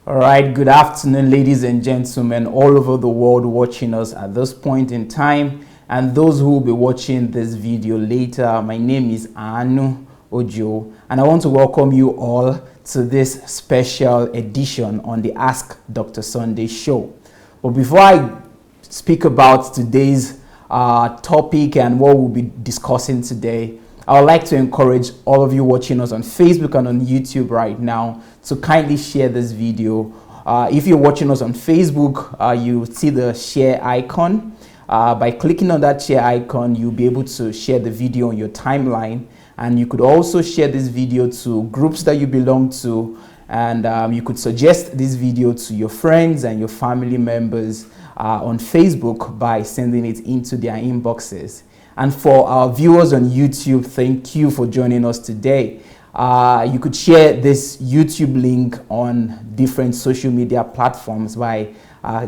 All right, good afternoon, ladies and gentlemen, all over the world watching us at this point in time, and those who will be watching this video later. My name is Anu Ojo, and I want to welcome you all to this special edition on the Ask Dr. Sunday show. But before I speak about today's topic and what we'll be discussing today, I would like to encourage all of you watching us on Facebook and on YouTube right now to kindly share this video. If you're watching us on Facebook, you see the share icon. By clicking on that share icon, you'll be able to share the video on your timeline. And you could also share this video to groups that you belong to. And you could suggest this video to your friends and your family members on Facebook by sending it into their inboxes. And for our viewers on YouTube, thank you for joining us today. You could share this YouTube link on different social media platforms by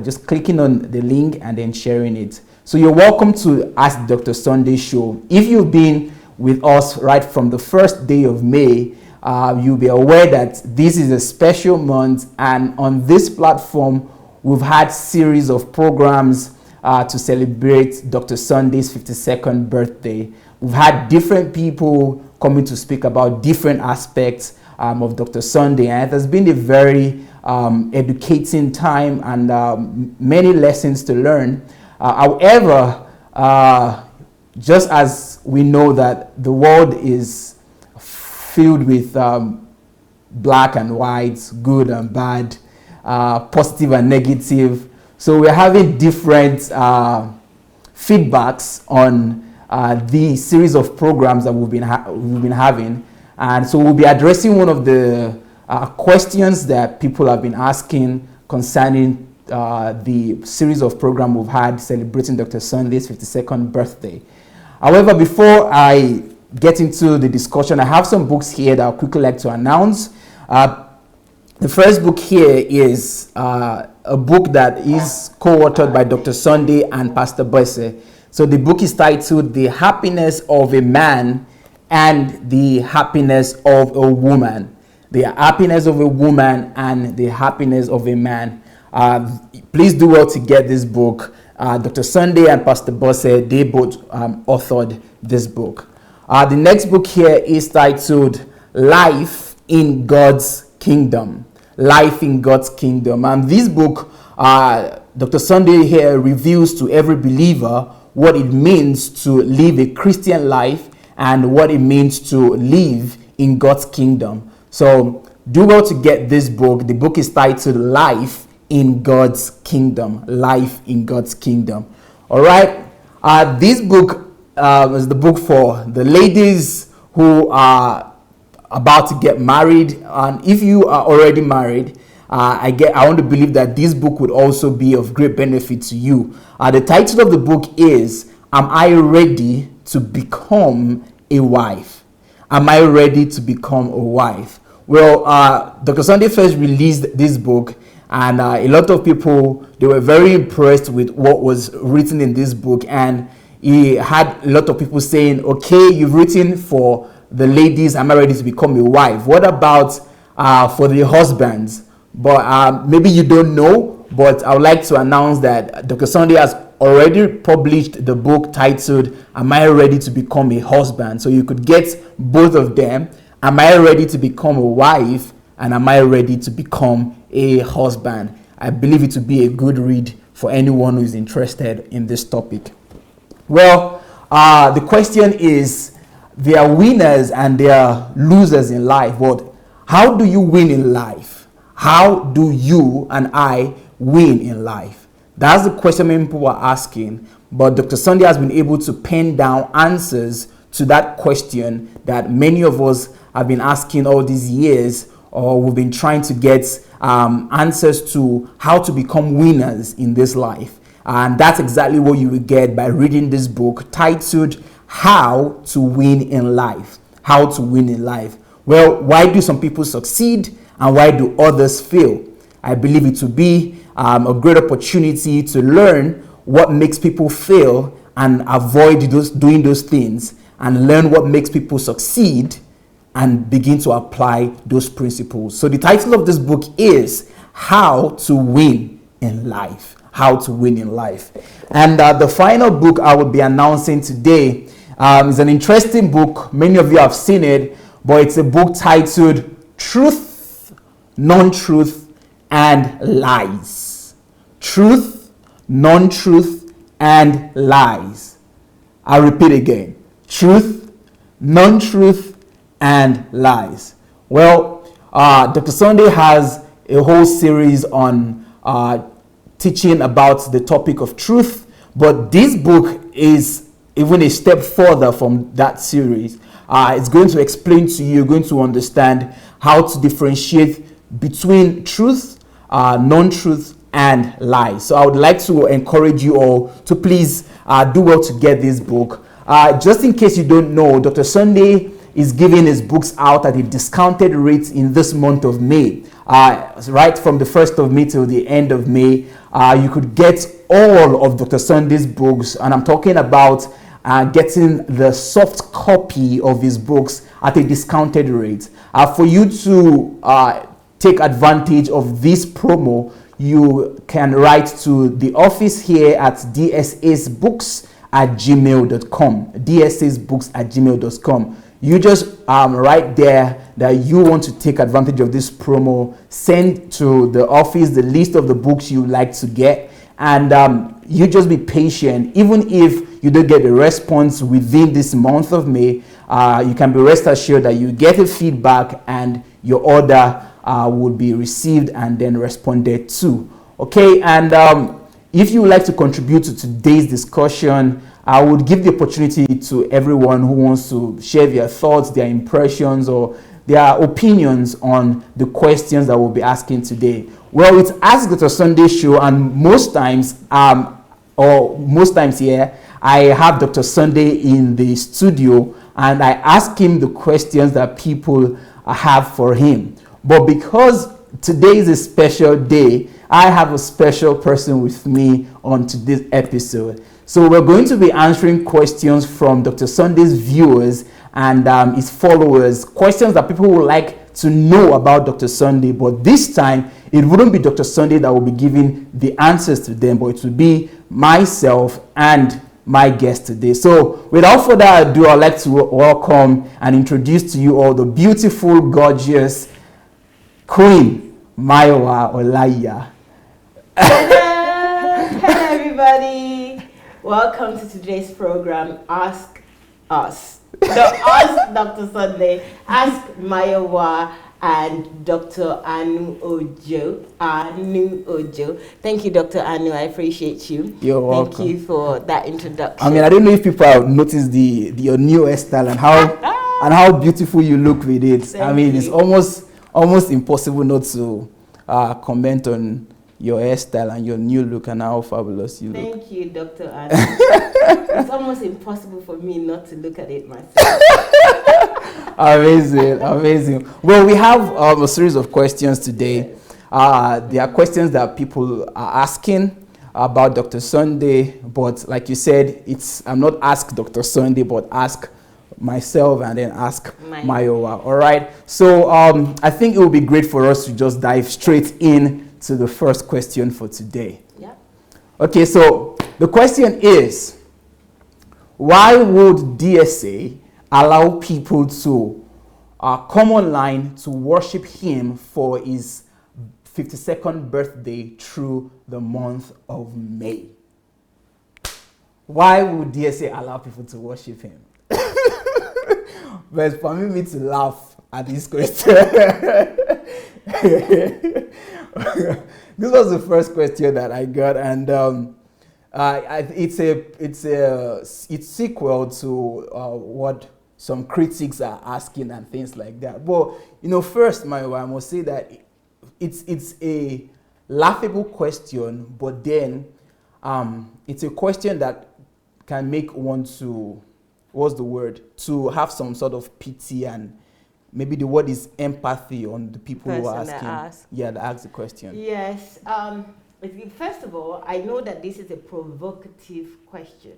just clicking on the link and then sharing it. So you're welcome to Ask Dr. Sunday show. If you've been with us right from the first day of May, you'll be aware that this is a special month, and on this platform, we've had series of programs to celebrate Dr. Sunday's 52nd birthday. We've had different people coming to speak about different aspects of Dr. Sunday, and it has been a very educating time and many lessons to learn. However, just as we know that the world is filled with black and white, good and bad, positive and negative, so we're having different feedbacks on the series of programs that we've been having, and so we'll be addressing one of the questions that people have been asking concerning the series of programs we've had celebrating Dr. Sunday's 52nd birthday. However, before I get into the discussion, I have some books here that I'll quickly like to announce. The first book here is a book that is co-authored by Dr. Sunday and Pastor DSA. So the book is titled The Happiness of a Man and the Happiness of a Woman. The Happiness of a Woman and the Happiness of a Man. Please do well to get this book. Dr. Sunday and Pastor DSA, they both authored this book. The next book here is titled Life in God's Kingdom. Life in God's Kingdom. And this book, Dr. Sunday here reveals to every believer what it means to live a Christian life and what it means to live in God's kingdom. So do well to get this book. The book is titled Life in God's Kingdom. Life in God's Kingdom. All right. This book is the book for the ladies who are about to get married, and if you are already married, I want to believe that this book would also be of great benefit to you. The title of the book is Am I Ready to Become a Wife? Am I ready to become a wife? Well, Dr. Sunday first released this book, and a lot of people, they were very impressed with what was written in this book, and he had a lot of people saying, okay, you've written for the ladies, am I ready to become a wife? What about for the husbands? But maybe you don't know, but I would like to announce that Dr. Sunday has already published the book titled Am I Ready to Become a Husband? So you could get both of them. Am I ready to become a wife? And am I ready to become a husband? I believe it to be a good read for anyone who is interested in this topic. Well, the question is, there are winners and there are losers in life. But how do you win in life? How do you and I win in life? That's the question many people are asking. But Dr. Sunday has been able to pen down answers to that question that many of us have been asking all these years, or we've been trying to get answers to how to become winners in this life. And that's exactly what you will get by reading this book titled How to Win in Life. How to win in life. Well, why do some people succeed and why do others fail? I believe it to be a great opportunity to learn what makes people fail and avoid doing those things, and learn what makes people succeed and begin to apply those principles. So the title of this book is How to Win in Life. How to Win in Life. And the final book I will be announcing today is an interesting book. Many of you have seen it, but it's a book titled Truth, Non-Truth, and Lies. Truth, Non-Truth, and Lies. I'll repeat again. Truth, Non-Truth, and Lies. Well, Dr. Sunday has a whole series on teaching about the topic of truth, but this book is even a step further from that series. It's going to explain to you, you're going to understand how to differentiate between truth, non-truth, and lies. So I would like to encourage you all to please do well to get this book. Just in case you don't know, Dr. Sunday is giving his books out at a discounted rate in this month of May. Right from the 1st of May till the end of May, you could get all of Dr. Sunday's books, and I'm talking about getting the soft copy of his books at a discounted rate. For you to take advantage of this promo, you can write to the office here at dsasbooks@gmail.com. dsasbooks@gmail.com. You just write there that you want to take advantage of this promo. Send to the office the list of the books you would like to get, and you just be patient. Even if you don't get a response within this month of May, you can be rest assured that you get a feedback and your order will be received and then responded to. Okay, and if you would like to contribute to today's discussion, I would give the opportunity to everyone who wants to share their thoughts, their impressions, or their opinions on the questions that we'll be asking today. Well, it's Ask Dr. Sunday show, and most times here, I have Dr. Sunday in the studio, and I ask him the questions that people have for him. But because today is a special day, I have a special person with me on today's episode. So we're going to be answering questions from Dr. Sunday's viewers and his followers, questions that people would like to know about Dr. Sunday, but this time it wouldn't be Dr. Sunday that will be giving the answers to them, but it will be myself and my guest today. So without further ado, I'd like to welcome and introduce to you all the beautiful, gorgeous Queen Mayowa Adelaja. Hello everybody. Welcome to today's program, Ask Us. No, Ask Dr. Sunday, Ask Mayowa and Dr. Anu Ojo. Thank you, Dr. Anu. I appreciate you. You're welcome. Thank you for that introduction. I mean, I don't know if people have noticed your new hairstyle and how beautiful you look with it. Thank you. It's almost impossible not to comment on your hairstyle and your new look and how fabulous you look. Thank you, Dr. Anu. It's almost impossible for me not to look at it myself. Amazing. Well, we have a series of questions today. There are questions that people are asking about Dr. Sunday, but like you said, I'm not ask Dr. Sunday, but ask myself and then ask Mayowa. All right. So I think it will be great for us to just dive straight in to the first question for today. Yeah. Okay, so the question is, why would DSA allow people to come online to worship him for his 52nd birthday through the month of May? Why would DSA allow people to worship him? But permit me to laugh at this question. This was the first question that I got, and it's sequel to what some critics are asking and things like that. But first, I must say that it's a laughable question, but then it's a question that can make one to to have some sort of pity, and maybe the word is empathy on the people who are asking. That ask the question. Yes. First of all, I know that this is a provocative question.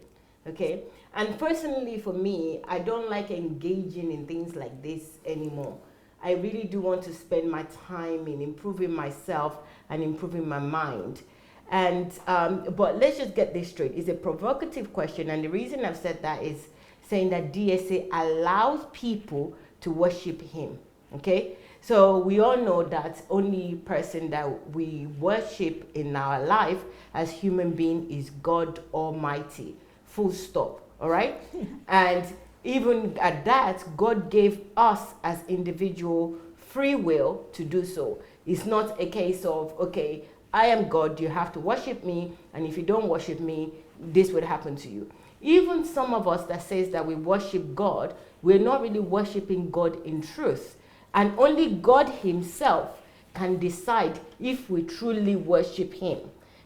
Okay. And personally, for me, I don't like engaging in things like this anymore. I really do want to spend my time in improving myself and improving my mind. And but let's just get this straight. It's a provocative question, and the reason I've said that is saying that DSA allows people to worship him. Okay, so we all know that only person that we worship in our life as human being is God Almighty. Full stop. All right, and even at that, God gave us as individual free will to do so. It's not a case of, okay, I am God, you have to worship me, and if you don't worship me, this would happen to you. Even some of us that says that we worship God, we're not really worshiping God in truth. And only God himself can decide if we truly worship him.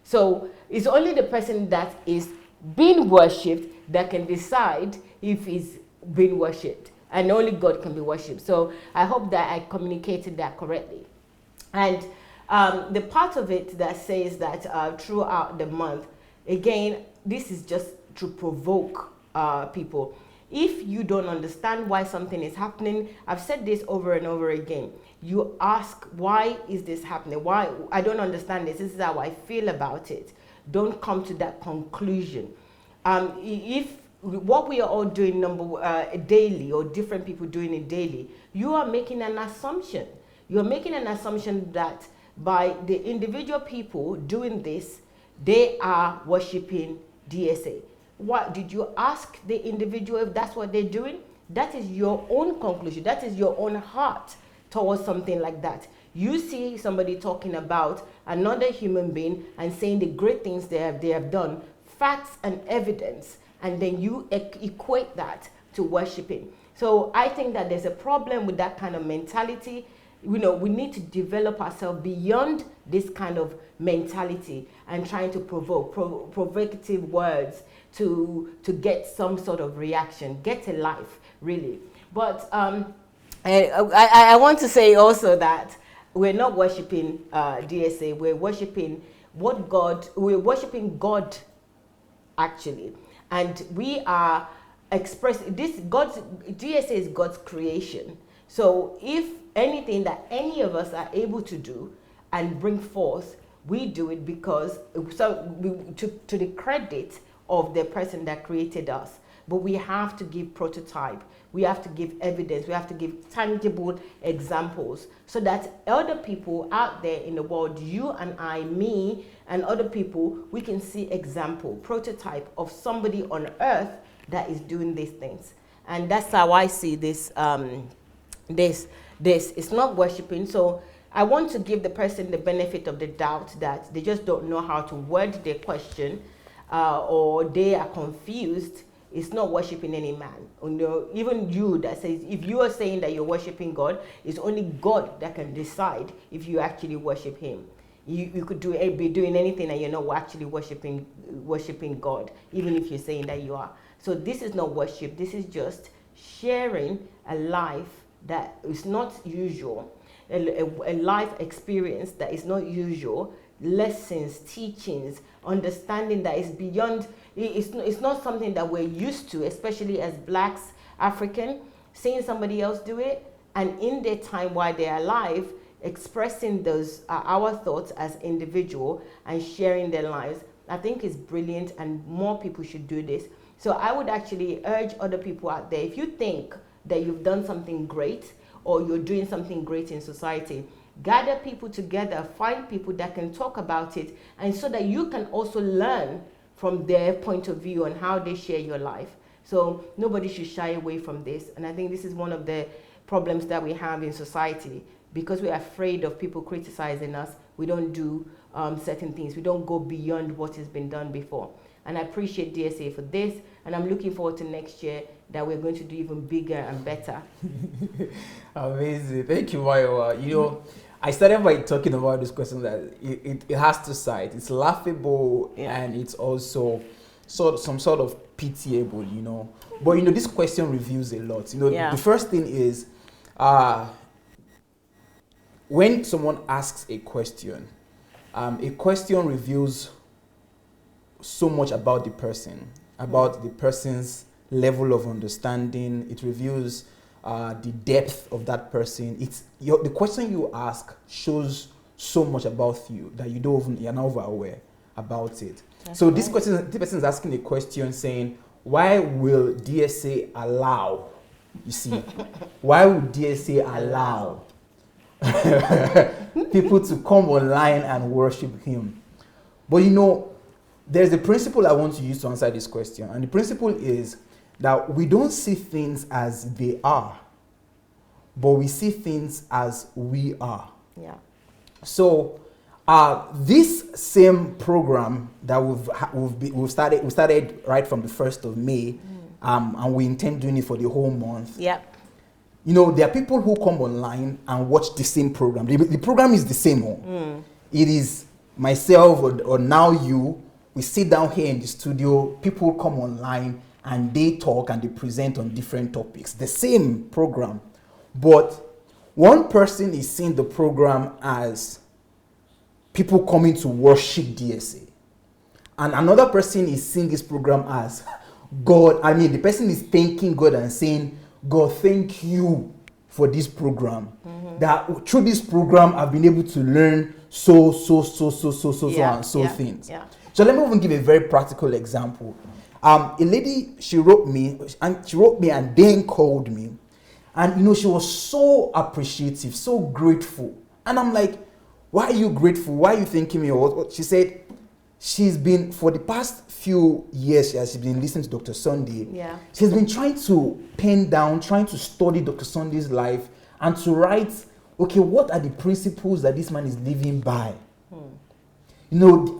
So it's only the person that is being worshipped that can decide if he's being worshipped. And only God can be worshipped. So I hope that I communicated that correctly. And the part of it that says that throughout the month, again, this is just to provoke people. If you don't understand why something is happening, I've said this over and over again. You ask, why is this happening? Why? I don't understand this. This is how I feel about it. Don't come to that conclusion. If what we are all doing daily, or different people doing it daily, you are making an assumption. You're making an assumption that by the individual people doing this, they are worshiping DSA. What did you ask the individual if that's what they're doing? That is your own conclusion. That is your own heart towards something like that. You see somebody talking about another human being and saying the great things they have done, facts and evidence, and then you equate that to worshiping. So I think that there's a problem with that kind of mentality. You know, we need to develop ourselves beyond this kind of mentality and trying to provoke provocative words to get some sort of reaction, get a life, really. But I want to say also that we're not worshiping DSA. We're worshiping we're worshiping God, actually. And we are expressing this. DSA is God's creation. So if anything that any of us are able to do and bring forth, we do it because to the credit of the person that created us. But we have to give prototype, we have to give evidence, we have to give tangible examples so that other people out there in the world, you and I, me and other people, we can see example, prototype of somebody on earth that is doing these things. And that's how I see this. This is not worshiping. So I want to give the person the benefit of the doubt that they just don't know how to word their question, or they are confused. It's not worshiping any man. You know, even you that says, if you are saying that you're worshiping God, it's only God that can decide if you actually worship him. You could be doing anything and you're not actually worshiping God, even if you're saying that you are. So this is not worship. This is just sharing a life that is not usual, a life experience that is not usual, lessons, teachings, understanding that is beyond. It's not something that we're used to, especially as Blacks, African, seeing somebody else do it, and in their time while they're alive, expressing those our thoughts as individual and sharing their lives. I think is brilliant, and more people should do this. So I would actually urge other people out there, if you think that you've done something great or you're doing something great in society, gather people together, find people that can talk about it, and so that you can also learn from their point of view on how they share your life. So nobody should shy away from this. And I think this is one of the problems that we have in society. Because we're afraid of people criticizing us, we don't do certain things. We don't go beyond what has been done before. And I appreciate DSA for this, and I'm looking forward to next year that we're going to do even bigger and better. Amazing. Thank you, Mayowa. You know, I started by talking about this question that it has two sides. It's laughable, and it's also some sort of pitiable, you know. But, you know, this question reveals a lot. You know, the first thing is when someone asks a question reveals so much about the person's level of understanding. It reveals the depth of that person. The question you ask shows so much about you that you're not over aware about it. So this person is asking a question saying, why will DSA allow? You see, why would DSA allow people to come online and worship him? But there's a principle I want to use to answer this question. And the principle is that we don't see things as they are, but we see things as we are. Yeah. So this same program that we started right from the 1st of May, and we intend doing it for the whole month. Yeah. There are people who come online and watch the same program. The program is the same. It is myself or now you. We sit down here in the studio. People come online and they talk and they present on different topics. The same program, but one person is seeing the program as people coming to worship DSA, and another person is seeing this program as God. The person is thanking God and saying, God, thank you for this program. That through this program I've been able to learn so things. Yeah. So let me even give a very practical example. A lady, she wrote me and then called me, and she was so appreciative, so grateful, and I'm like, why are you grateful? Why are you thanking me? Or she said she's been, for the past few years, she's been listening to Dr. Sunday. Yeah. She's been trying to pen down, trying to study Dr. Sunday's life and to write, okay, what are the principles that this man is living by?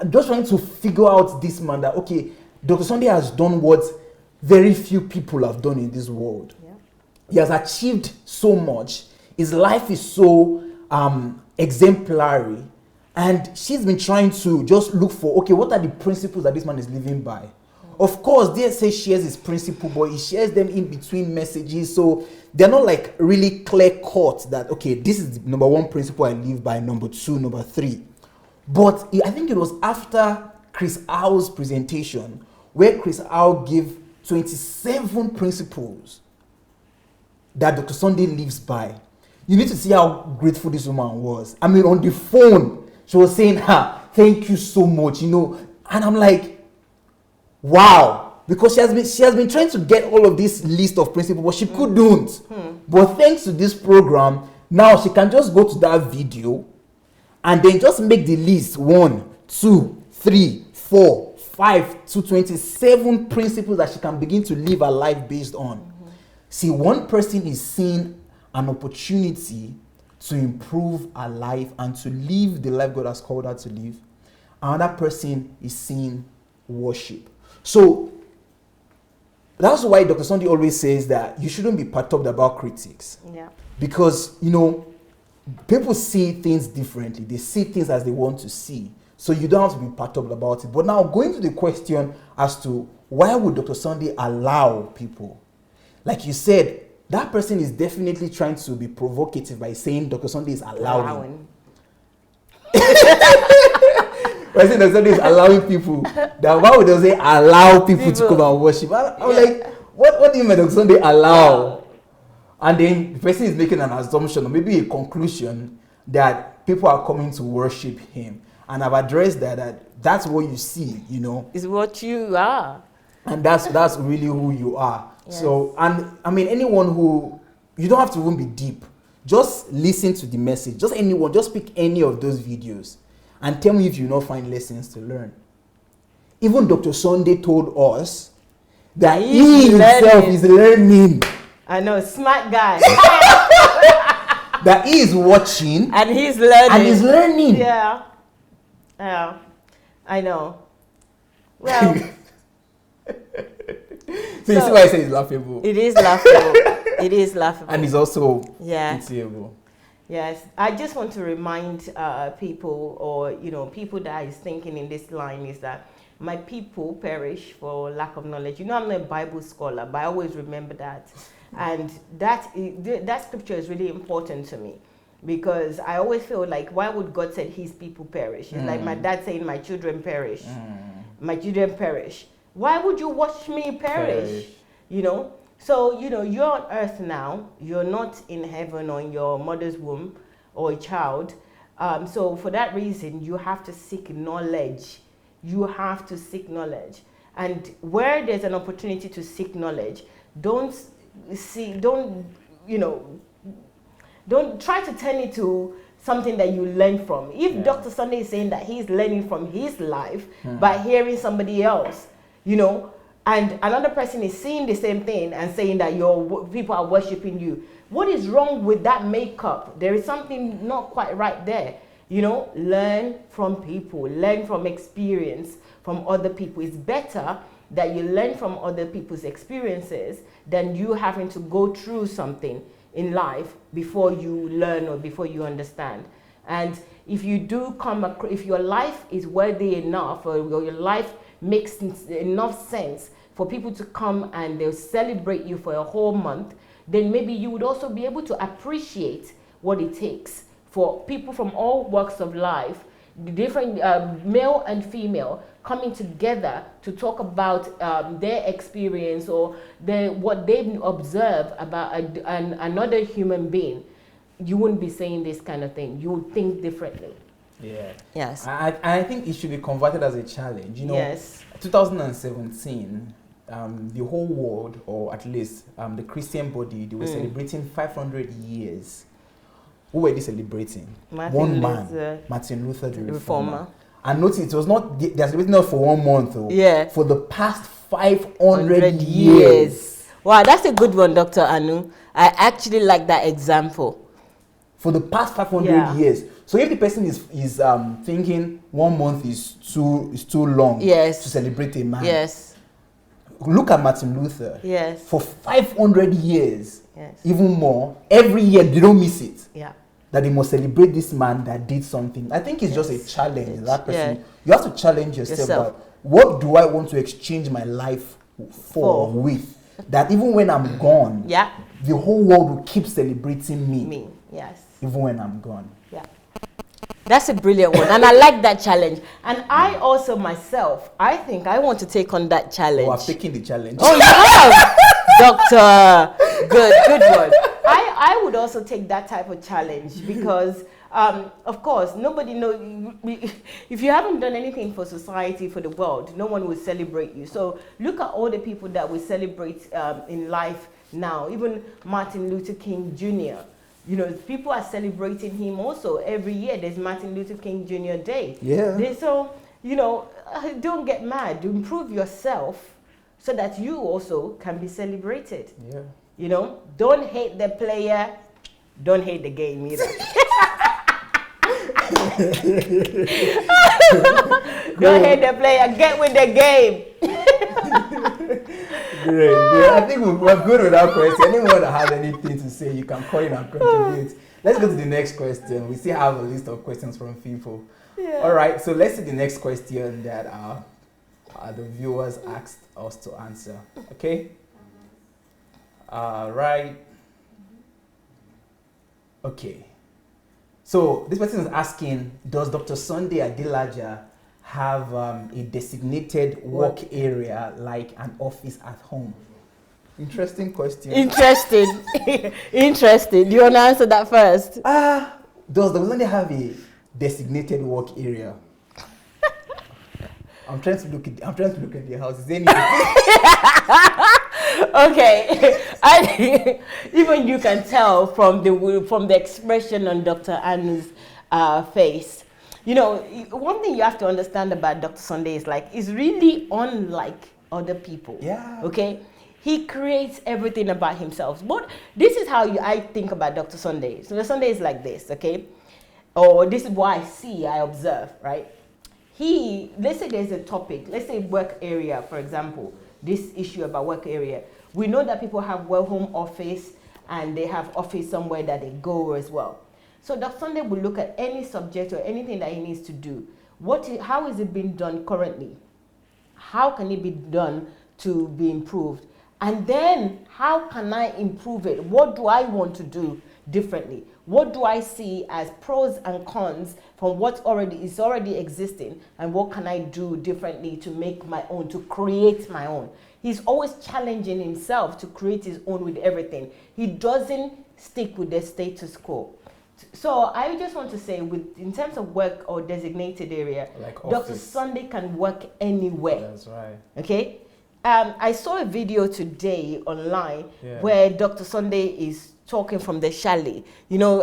Just trying to figure out this man that, okay, Dr. Sunday has done what very few people have done in this world. Yeah. He has achieved so much. His life is so exemplary. And she's been trying to just look for, okay, what are the principles that this man is living by? Of course, DSA shares his principle, but he shares them in between messages. So they're not like really clear cut that, okay, this is the number one principle I live by, number two, number three. But I think it was after Chris Howe's presentation where Chris Howe gave 27 principles that Dr. Sunday lives by. You need to see how grateful this woman was. On the phone, she was saying, thank you so much, and I'm like, wow, because she has been trying to get all of this list of principles, but she couldn't. But thanks to this program, now she can just go to that video and then just make the list 1, 2, 3, 4, 5 to 27 principles that she can begin to live her life based on. See, one person is seeing an opportunity to improve her life and to live the life God has called her to live. Another person is seeing worship. So that's why Dr. Sunday always says that you shouldn't be perturbed about critics. Yeah. Because, people see things differently. They see things as they want to see. So you don't have to be perturbed about it. But now going to the question as to why would Dr. Sunday allow people? Like you said, that person is definitely trying to be provocative by saying Dr. Sunday is allowing. By saying Dr. Sunday is allowing people, then why would they say allow people to come and worship? I'm like, what do you mean Dr. Sunday allow? And then the person is making an assumption or maybe a conclusion that people are coming to worship him. And I've addressed that's what you see, Is what you are. And that's really who you are. Yes. So, and anyone who, you don't have to even be deep. Just listen to the message. Just pick any of those videos and tell me if you not find lessons to learn. Even Dr. Sunday told us that he himself is learning. I know, smart guy. That he is watching. And he's learning. Yeah. Yeah. I know. Well. So you see why I say it's laughable. It is laughable. It is laughable. And it's also pitiable. Yes. I just want to remind people, or people that is thinking in this line, is that my people perish for lack of knowledge. I'm not a Bible scholar, but I always remember that. And that scripture is really important to me, because I always feel like, why would God say his people perish? It's like my dad saying, my children perish. My children perish. Why would you watch me perish? So, you're on earth now. You're not in heaven or in your mother's womb or a child. So for that reason, you have to seek knowledge. You have to seek knowledge. And where there's an opportunity to seek knowledge, don't try to turn it to something that you learn from. If Dr. Sunday is saying that he's learning from his life by hearing somebody else, and another person is seeing the same thing and saying that your people are worshiping you, what is wrong with that makeup? There is something not quite right there. Learn from people, learn from experience from other people. It's better that you learn from other people's experiences than you having to go through something in life before you learn or before you understand. And if you do if your life is worthy enough, or your life makes enough sense for people to come and they'll celebrate you for a whole month, then maybe you would also be able to appreciate what it takes for people from all walks of life, different male and female, coming together to talk about their experience or what they've observed about another human being. You wouldn't be saying this kind of thing. You would think differently. Yeah. Yes. I think it should be converted as a challenge. Yes. 2017, the whole world, or at least the Christian body, they were celebrating 500 years. Who were they celebrating? Martin Luther, the Reformer. And notice it was not, they're celebrating not for 1 month, for the past 500 years. Wow, that's a good one, Dr. Anu. I actually like that example. For the past 500 years. So if the person is thinking 1 month is too long to celebrate a man. Yes. Look at Martin Luther. Yes. For 500 years, even more, every year they don't miss it. Yeah. That they must celebrate this man that did something. I think it's just a challenge. That person, you have to challenge yourself. About what do I want to exchange my life with? That even when I'm gone, the whole world will keep celebrating me. Yes. Even when I'm gone. Yeah. That's a brilliant one. And I like that challenge. And I also myself, I think I want to take on that challenge. Oh, I've taken the challenge. Oh, you have? Doctor. Good one. I would also take that type of challenge because, of course, nobody knows. If you haven't done anything for society, for the world, no one will celebrate you. So look at all the people that we celebrate in life now. Even Martin Luther King Jr., people are celebrating him also. Every year there's Martin Luther King Jr. Day. Yeah. So, don't get mad. Improve yourself so that you also can be celebrated. Yeah. Don't hate the player, don't hate the game either. Don't hate the player, get with the game. Great. Yeah, I think we're good with that question. Anyone that has anything to say, you can call in and contribute. Let's go to the next question. We still have a list of questions from people. Yeah. All right, so let's see the next question that the viewers asked us to answer. Okay? Right. Okay. So this person is asking, does Dr. Sunday Adelaja have a designated work area like an office at home? Interesting question. Interesting. Do you want to answer that first? Does Dr. Sunday have a designated work area? I'm trying to look at the house. Is there any? Okay. Even you can tell from the expression on Dr. Anu's face. One thing you have to understand about Dr. Sunday is he's really unlike other people. Yeah. Okay. He creates everything about himself. But this is how I think about Dr. Sunday. So the Sunday is like this, okay? Or this is what I observe, right? Let's say there's a topic, let's say work area, for example, this issue about work area. We know that people have home office and they have office somewhere that they go as well. So Dr. Sunday will look at any subject or anything that he needs to do. How is it being done currently? How can it be done to be improved? And then how can I improve it? What do I want to do differently? What do I see as pros and cons from what is already existing, and what can I do differently to make my own, to create my own? He's always challenging himself to create his own with everything. He doesn't stick with the status quo. So I just want to say, in terms of work or designated area, Like Dr. office. Sunday can work anywhere. That's right. Okay? I saw a video today online Yeah. where Dr. Sunday is talking from the chalet,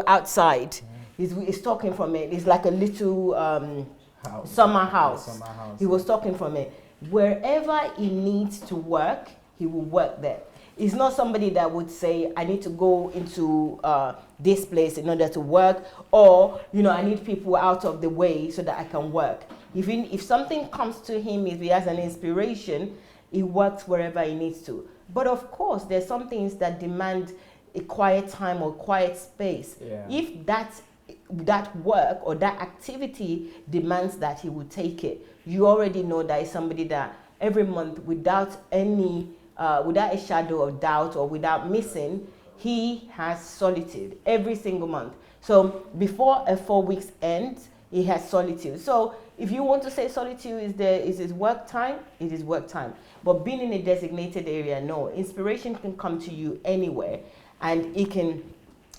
outside. He's talking from it. It's like a little summer house. Summer house. He was talking from it. Wherever he needs to work, he will work there. He's not somebody that would say, I need to go into this place in order to work, or, I need people out of the way so that I can work. If something comes to him, if he has an inspiration, he works wherever he needs to. But of course, there's some things that demand a quiet time or quiet space. Yeah. If that work or that activity demands that, he will take it. You already know that is somebody that every month, without a shadow of doubt or without missing, he has solitude every single month. So before a 4 weeks ends, he has solitude. So if you want to say solitude is his work time, it is work time. But being in a designated area, no. Inspiration can come to you anywhere, and he can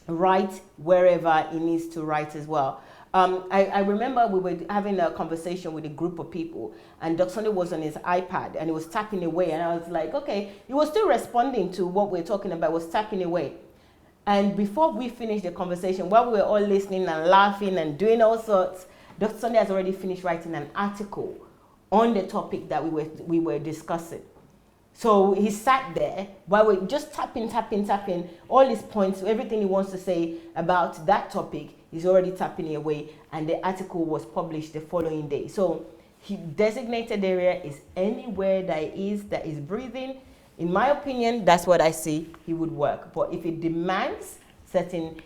write wherever he needs to write as well. I remember we were having a conversation with a group of people, and Dr. Sunday was on his iPad and he was tapping away, and I was like, okay, he was still responding to what we're talking about, was tapping away. And before we finished the conversation, while we were all listening and laughing and doing all sorts, Dr. Sunday has already finished writing an article on the topic that we were discussing. So he sat there while we're just tapping, all his points, everything he wants to say about that topic, he's already tapping away, and the article was published the following day. So designated area is anywhere that is breathing. In my opinion, that's what I see he would work. But if it demands certain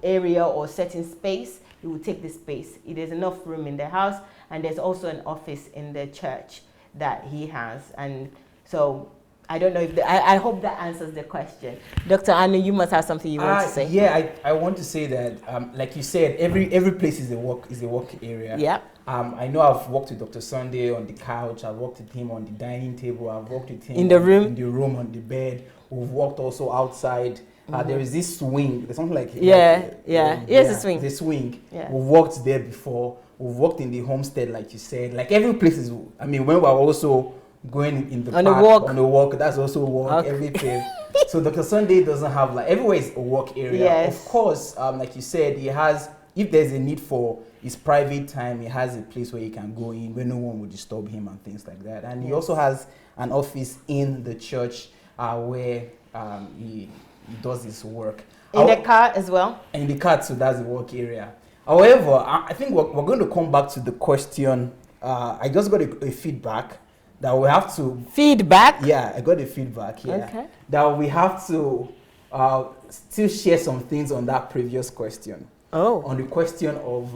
area or certain space, he will take the space. There's enough room in the house, and there's also an office in the church that he has. And so I don't know if I hope that answers the question. Dr. Anu, you must have something you want to say. Yeah, I want to say that, like you said, every place is a work area. Yeah. I know I've worked with Dr. Sunday on the couch. I've worked with him on the dining table. I've worked with him in the room on the bed. We've worked also outside. There is this swing. There's something like Here's the swing. The swing. Yeah. We've worked there before. We've worked in the homestead, like you said. Like every place is. I mean, when we're also going in the park on a walk, that's also work. Every place. So Dr. Sunday doesn't have everywhere is a work area. Yes. Of course, like you said, he has. If there's a need for his private time, he has a place where he can go in where no one will disturb him and things like that. And he also has an office in the church where he does his work. In the car as well? In the car, so that's the work area. However, I think we're going to come back to the question. I just got a feedback that we have to... Feedback? Yeah, I got a feedback, yeah. Okay. That we have to still share some things on that previous question. Oh. On the question of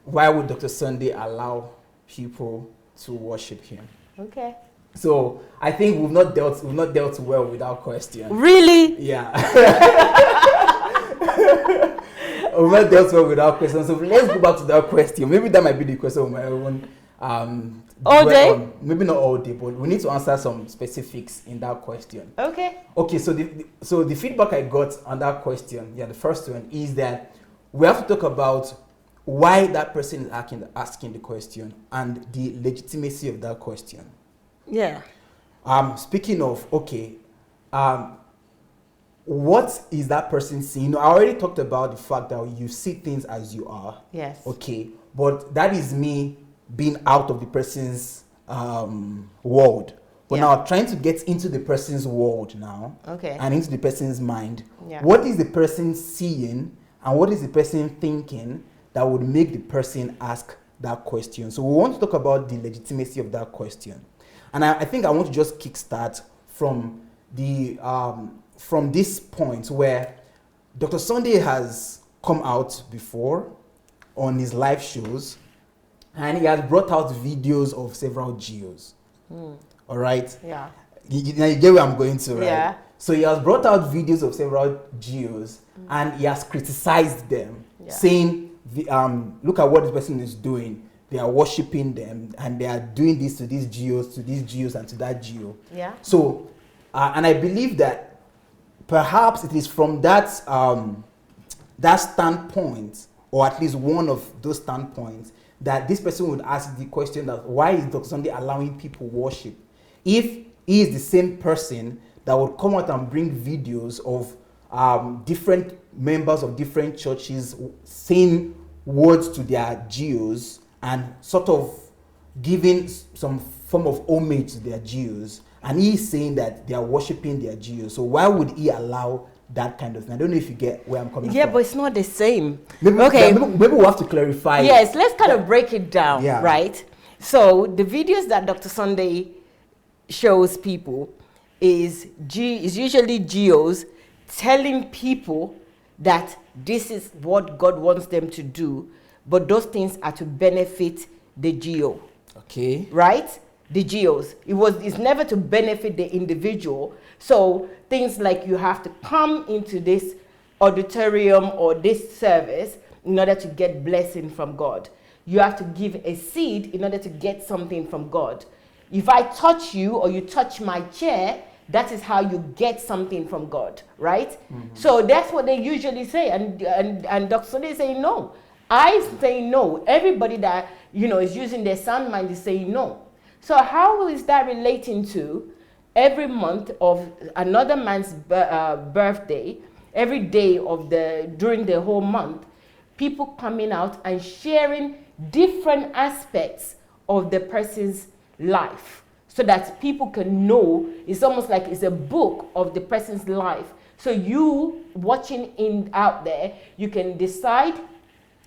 why would Dr. Sunday allow people to worship him? Okay. So I think we've not dealt well with that question. Really? Yeah. We've not dealt well with that question. So let's go back to that question. Maybe that might be the question of my own. All day? Maybe not all day, but we need to answer some specifics in that question. Okay. Okay. So the feedback I got on that question, the first one is that we have to talk about why that person is asking the question and the legitimacy of that question. Yeah. Speaking of, what is that person seeing? I already talked about the fact that you see things as you are. Yes. Okay. But that is me being out of the person's world. But now trying to get into the person's world now. Okay. And into the person's mind. Yeah. What is the person seeing and what is the person thinking that would make the person ask that question? So we want to talk about the legitimacy of that question. And I think I want to just kickstart from from this point where Dr. Sunday has come out before on his live shows, and he has brought out videos of several geos. All right? Yeah. You get where I'm going to, right? Yeah. So he has brought out videos of several geos, and he has criticized them, saying, look at what this person is doing. they are worshiping them, and they are doing this to these geos, and to that geo. Yeah. So, and I believe that perhaps it is from that that standpoint, or at least one of those standpoints, that this person would ask the question that why is Dr. Sunday allowing people worship? If he is the same person that would come out and bring videos of different members of different churches saying words to their geos and sort of giving some form of homage to their geos, and he's saying that they are worshiping their geos. So why would he allow that kind of thing? I don't know if you get where I'm coming from. Yeah, but it's not the same. Maybe, okay. Maybe we'll have to clarify. Yes, let's kind of break it down, Yeah. right? So the videos that Dr. Sunday shows people is usually geos telling people that this is what God wants them to do, but those things are to benefit the geo. Okay. Right? The geos. It's never to benefit the individual. So things like you have to come into this auditorium or this service in order to get blessing from God. You have to give a seed in order to get something from God. If I touch you or you touch my chair, that is how you get something from God, right? Mm-hmm. So that's what they usually say, and Dr. Sunday is saying no. I say no. Everybody that is using their sound mind is saying no. So how is that relating to every month of another man's birthday, every day of during the whole month, people coming out and sharing different aspects of the person's life, so that people can know? It's almost like it's a book of the person's life. So you watching out there, you can decide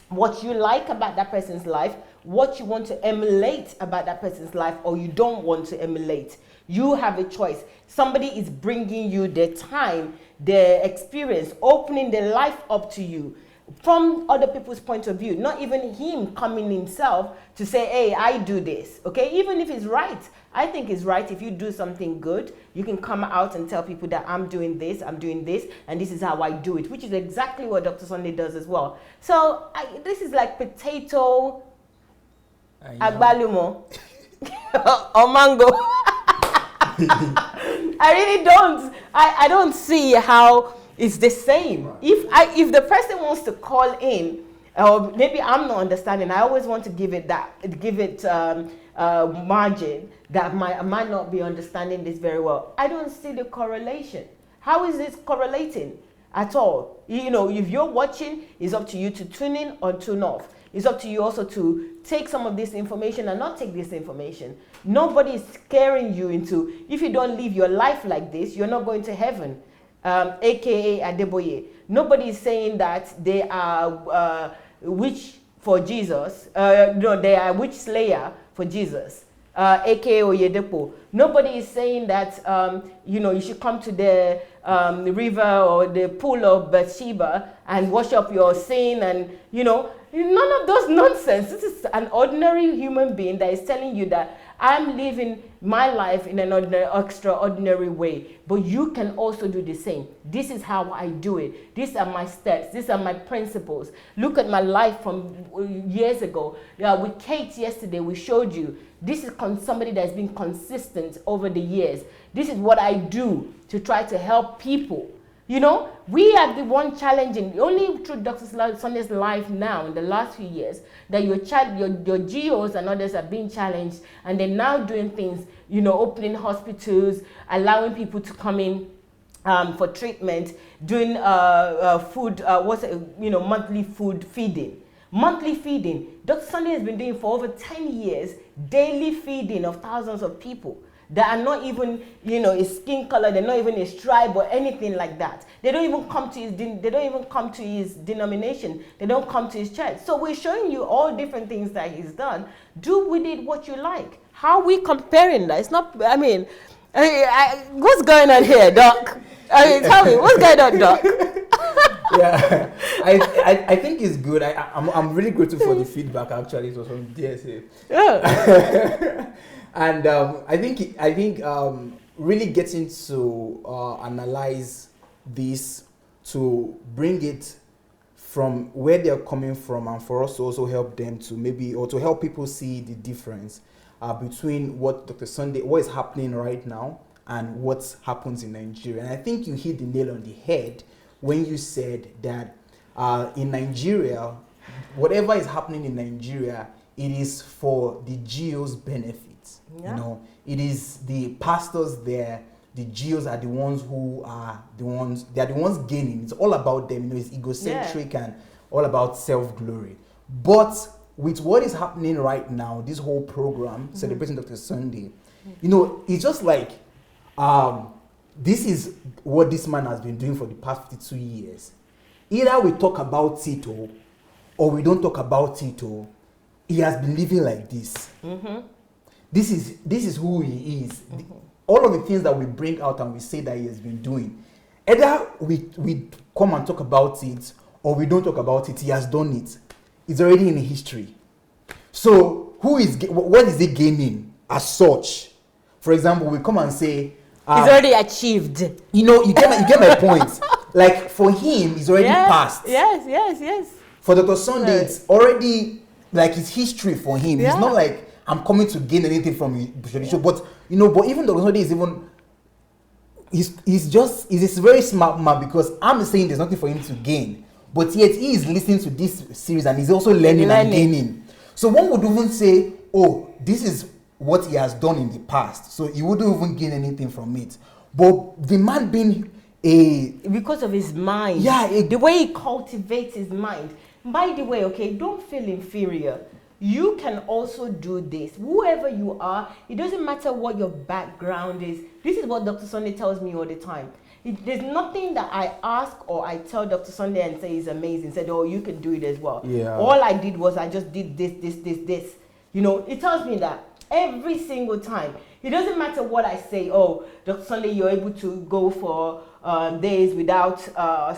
what you like about that person's life, what you want to emulate about that person's life, or you don't want to emulate. You have a choice. Somebody is bringing you their time, their experience, opening their life up to you from other people's point of view, not even him coming himself to say, hey, I do this, okay? Even if it's right. I think it's right. If you do something good, you can come out and tell people that I'm doing this, and this is how I do it, which is exactly what Dr. Sunday does as well. So this is like potato, agbalumo, or mango. I really don't. I don't see how it's the same. If the person wants to call in, or maybe I'm not understanding, I always want to give it margin that I might not be understanding this very well. I don't see the correlation. How is this correlating at all? If you're watching, it's up to you to tune in or tune off. It's up to you also to take some of this information and not take this information. Nobody is scaring you into, if you don't live your life like this, you're not going to heaven. AKA Adeboye. Nobody is saying that they are witch for Jesus. No, they are witch slayer for Jesus. AKA Oyedepo. Nobody is saying that you should come to the river or the pool of Bathsheba and wash up your sin, and none of those nonsense. This is an ordinary human being that is telling you that I'm living my life in an extraordinary way, but you can also do the same. This is how I do it. These are my steps. These are my principles. Look at my life from years ago. With Kate yesterday, we showed you. This is somebody that's been consistent over the years. This is what I do to try to help people. We are the one challenging, only through Dr. Sunday's life now in the last few years, that your geos and others are being challenged, and they're now doing things, opening hospitals, allowing people to come in for treatment, doing food, monthly food feeding. Monthly feeding. Dr. Sunday has been doing for over 10 years, daily feeding of thousands of people that are not even, a skin color, they're not even a tribe or anything like that. They don't even come to his denomination. They don't come to his church. So we're showing you all different things that he's done. Do with it what you like. How are we comparing that? It's not, what's going on here, Doc? Tell me, what's going on, Doc? Yeah, I think it's good. I'm really grateful for the feedback. Actually, it was from DSA. Yeah. And I think really getting to analyze this, to bring it from where they're coming from, and for us to also help them to maybe, or to help people see the difference between what Dr. Sunday, what is happening right now and what happens in Nigeria. And I think you hit the nail on the head when you said that in Nigeria, whatever is happening in Nigeria, it is for the GO's benefit. Yeah. You know, it is the pastors there. The GOs are the ones who are the ones, they are the ones gaining. It's all about them. You know, it's egocentric and all about self-glory. But with what is happening right now, this whole program, celebrating Dr. Sunday, you know, it's just like, this is what this man has been doing for the past 52 years. Either we talk about it or we don't talk about it, he has been living like this. This is who he is. All of the things that we bring out and we say that he has been doing, either we come and talk about it or we don't talk about it, he has done it. It's already in history. So what is he gaining as such? For example, we come and say, he's already achieved. You know, you get my point. Like, for him, it's already past. Yes. For Dr. Sunday, it's already, like, it's history for him. Yeah. It's not like I'm coming to gain anything from his tradition. But, you know, but even Dr. Sunday is even, he's a very smart man, because I'm saying there's nothing for him to gain. But yet he is listening to this series and he's also learning and gaining. So one would even say, oh, this is what he has done in the past. So he wouldn't even gain anything from it. But the man being because of his mind. Yeah. The way he cultivates his mind. By the way, okay, don't feel inferior. You can also do this. Whoever you are, it doesn't matter what your background is. This is what Dr. Sunday tells me all the time. There's nothing that I ask or I tell Dr. Sunday and say is amazing. Said, oh, you can do it as well. Yeah. All I did was I just did this. You know, it tells me that every single time. It doesn't matter what I say. Oh, Dr. Sunday, you're able to go for days without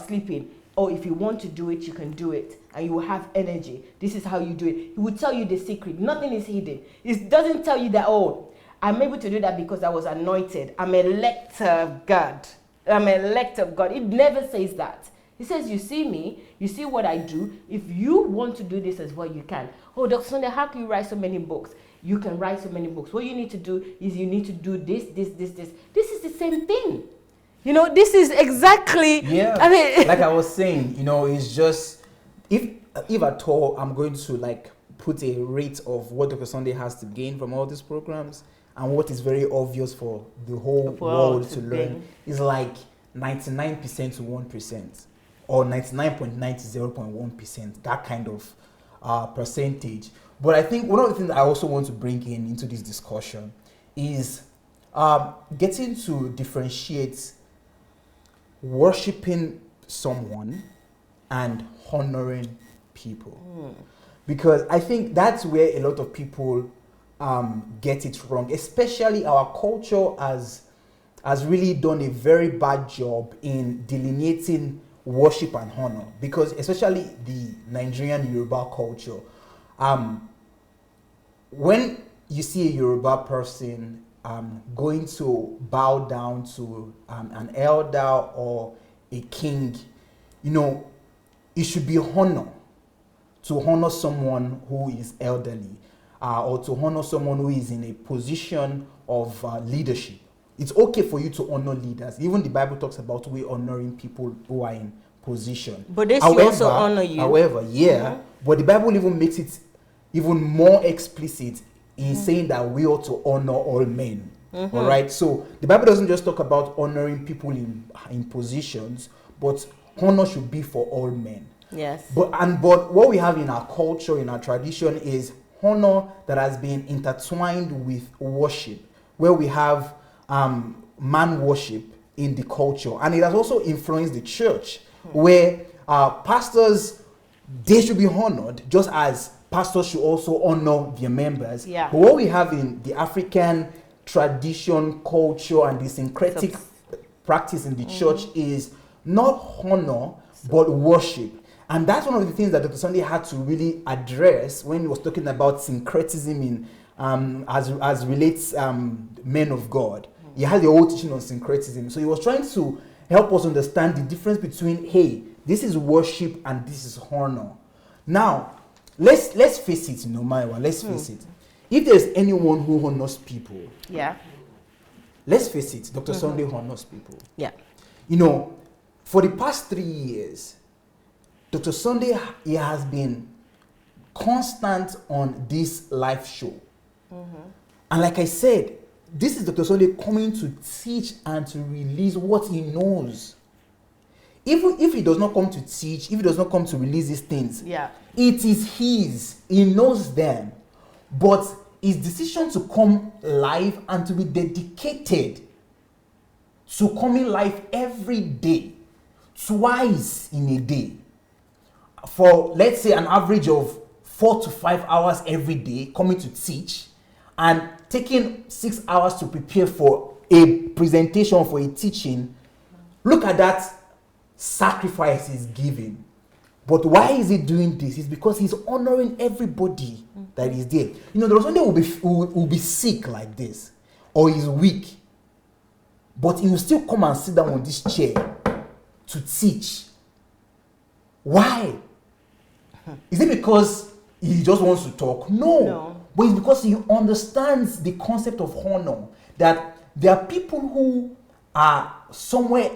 sleeping. Oh, if you want to do it, you can do it. And you will have energy. This is how you do it. He will tell you the secret. Nothing is hidden. It doesn't tell you that, oh, I'm able to do that because I was anointed. I'm an elect of God. I'm an elect of God. It never says that. He says, you see me, you see what I do. If you want to do this as well, you can. Oh, Dr. Sunday, how can you write so many books? You can write so many books. What you need to do is you need to do this. This is the same thing. You know, this is exactly... Yeah, I mean, like I was saying, you know, it's just, if at all I'm going to, like, put a rate of what Dr. Sunday has to gain from all these programs and what is very obvious for the whole world to learn, is like 99% to 1%, or 99.9 to 0.1%, that kind of percentage. But I think one of the things I also want to bring into this discussion is getting to differentiate worshiping someone and honoring people. Because I think that's where a lot of people get it wrong, especially our culture has really done a very bad job in delineating worship and honor, because especially the Nigerian Yoruba culture, when you see a Yoruba person going to bow down to an elder or a king, you know, it should be honor to honor someone who is elderly, or to honor someone who is in a position of leadership. It's okay for you to honor leaders. Even the Bible talks about we honoring people who are in position. But they should also honor you. However, yeah, but the Bible even makes it even more explicit in saying that we ought to honor all men. All right. So the Bible doesn't just talk about honoring people in positions, but honor should be for all men. Yes. But what we have in our culture, in our tradition, is honor that has been intertwined with worship, where we have man worship in the culture, and it has also influenced the church, where pastors, they should be honored just as pastors should also honor their members. Yeah. But what we have in the African tradition, culture, and the syncretic practice in the church is not honor, but worship. And that's one of the things that Dr. Sunday had to really address when he was talking about syncretism in as relates men of God. He had the whole teaching on syncretism. So he was trying to help us understand the difference between, hey, this is worship and this is honor. Now, let's face it, Maiwa, let's face it. If there's anyone who honors people, yeah, let's face it, Dr. Sunday honors people. Yeah. For the past 3 years, Dr. Sunday, he has been constant on this live show. And like I said, this is Dr. Sunday coming to teach and to release what he knows. Even if he does not come to teach, if he does not come to release these things, it is his. He knows them. But his decision to come live and to be dedicated to coming live every day, twice in a day, for let's say an average of 4 to 5 hours every day, coming to teach, and taking 6 hours to prepare for a presentation, for a teaching. Look at that sacrifice he's giving. But why is he doing this? It's because he's honoring everybody that is there. There was one day will be sick like this, or he's weak, but he will still come and sit down on this chair to teach. Why? Is it because he just wants to talk? No. But it's because he understands the concept of honor. That there are people who are somewhere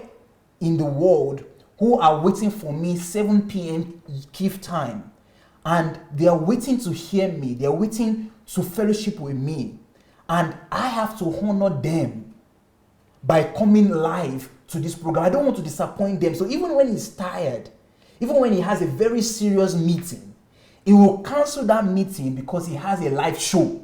in the world who are waiting for me 7 p.m. Kyiv time. And they are waiting to hear me. They are waiting to fellowship with me. And I have to honor them by coming live to this program. I don't want to disappoint them. So even when he's tired, even when he has a very serious meeting, he will cancel that meeting because he has a live show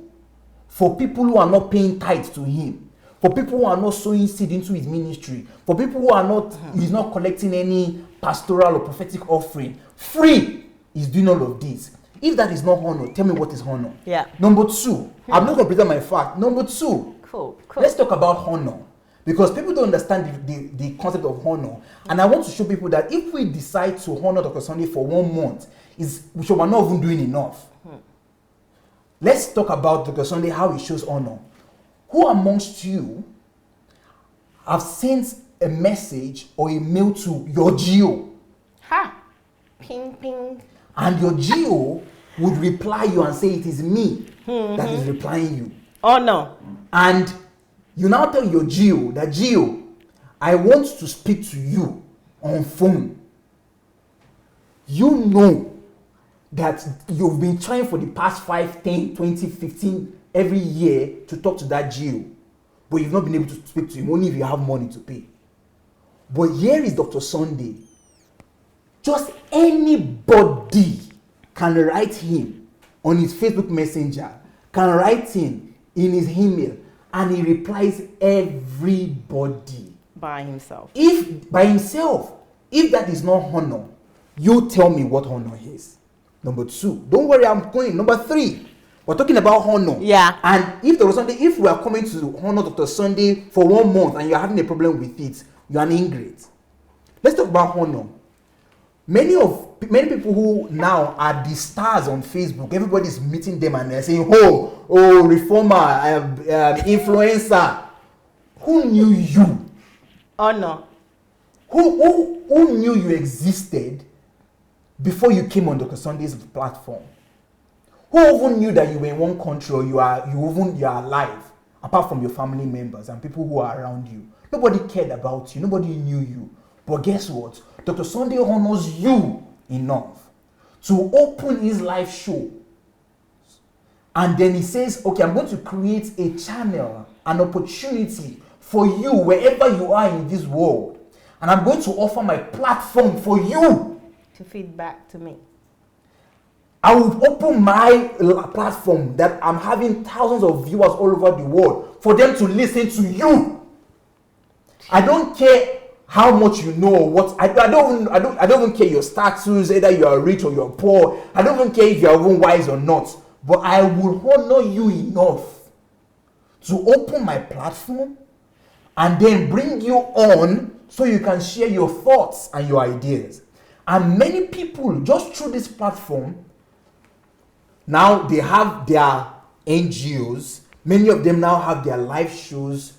for people who are not paying tithe to him, for people who are not sowing seed into his ministry, for people who are not, he's not collecting any pastoral or prophetic offering. Free, he's doing all of this. If that is not honor, tell me what is honor. Number 2, I'm not going to present my fact. Number 2, cool. Let's talk about honor. Because people don't understand the concept of honor. And I want to show people that if we decide to honor Dr. Sunday for 1 month, we're not even doing enough. Let's talk about Dr. Sunday, how he shows honor. Who amongst you have sent a message or a mail to your geo? Ping, ping. And your geo would reply you and say, it is me that is replying you. Honor. And you now tell your geo that, Geo, I want to speak to you on phone. You know that you've been trying for the past 5, 10, 20, 15, every year to talk to that Geo, but you've not been able to speak to him, only if you have money to pay. But here is Dr. Sunday. Just anybody can write him on his Facebook Messenger, can write him in his email, and he replies everybody. By himself. If that is not honor, you tell me what honor is. Number 2, don't worry, I'm going. Number 3, we're talking about honor. And if we are coming to honor Dr. Sunday for 1 month and you're having a problem with it, you're an ingrate. Let's talk about honor. Many people who now are the stars on Facebook, everybody's meeting them and they're saying, oh, reformer, influencer. Who knew you? Honor. Who knew you existed before you came on Dr. Sunday's platform? Who even knew that you were in one country or you are alive, apart from your family members and people who are around you? Nobody cared about you. Nobody knew you. But guess what? Dr. Sunday honors you enough to open his live show. And then he says, okay, I'm going to create a channel, an opportunity for you wherever you are in this world. And I'm going to offer my platform for you to feed back to me. I will open my platform that I'm having thousands of viewers all over the world for them to listen to you. I don't care how much you know or what. I don't even care your status, either you are rich or you're poor. I don't even care if you're even wise or not. But I will honor you enough to open my platform and then bring you on so you can share your thoughts and your ideas. And many people, just through this platform, now they have their NGOs. Many of them now have their live shows,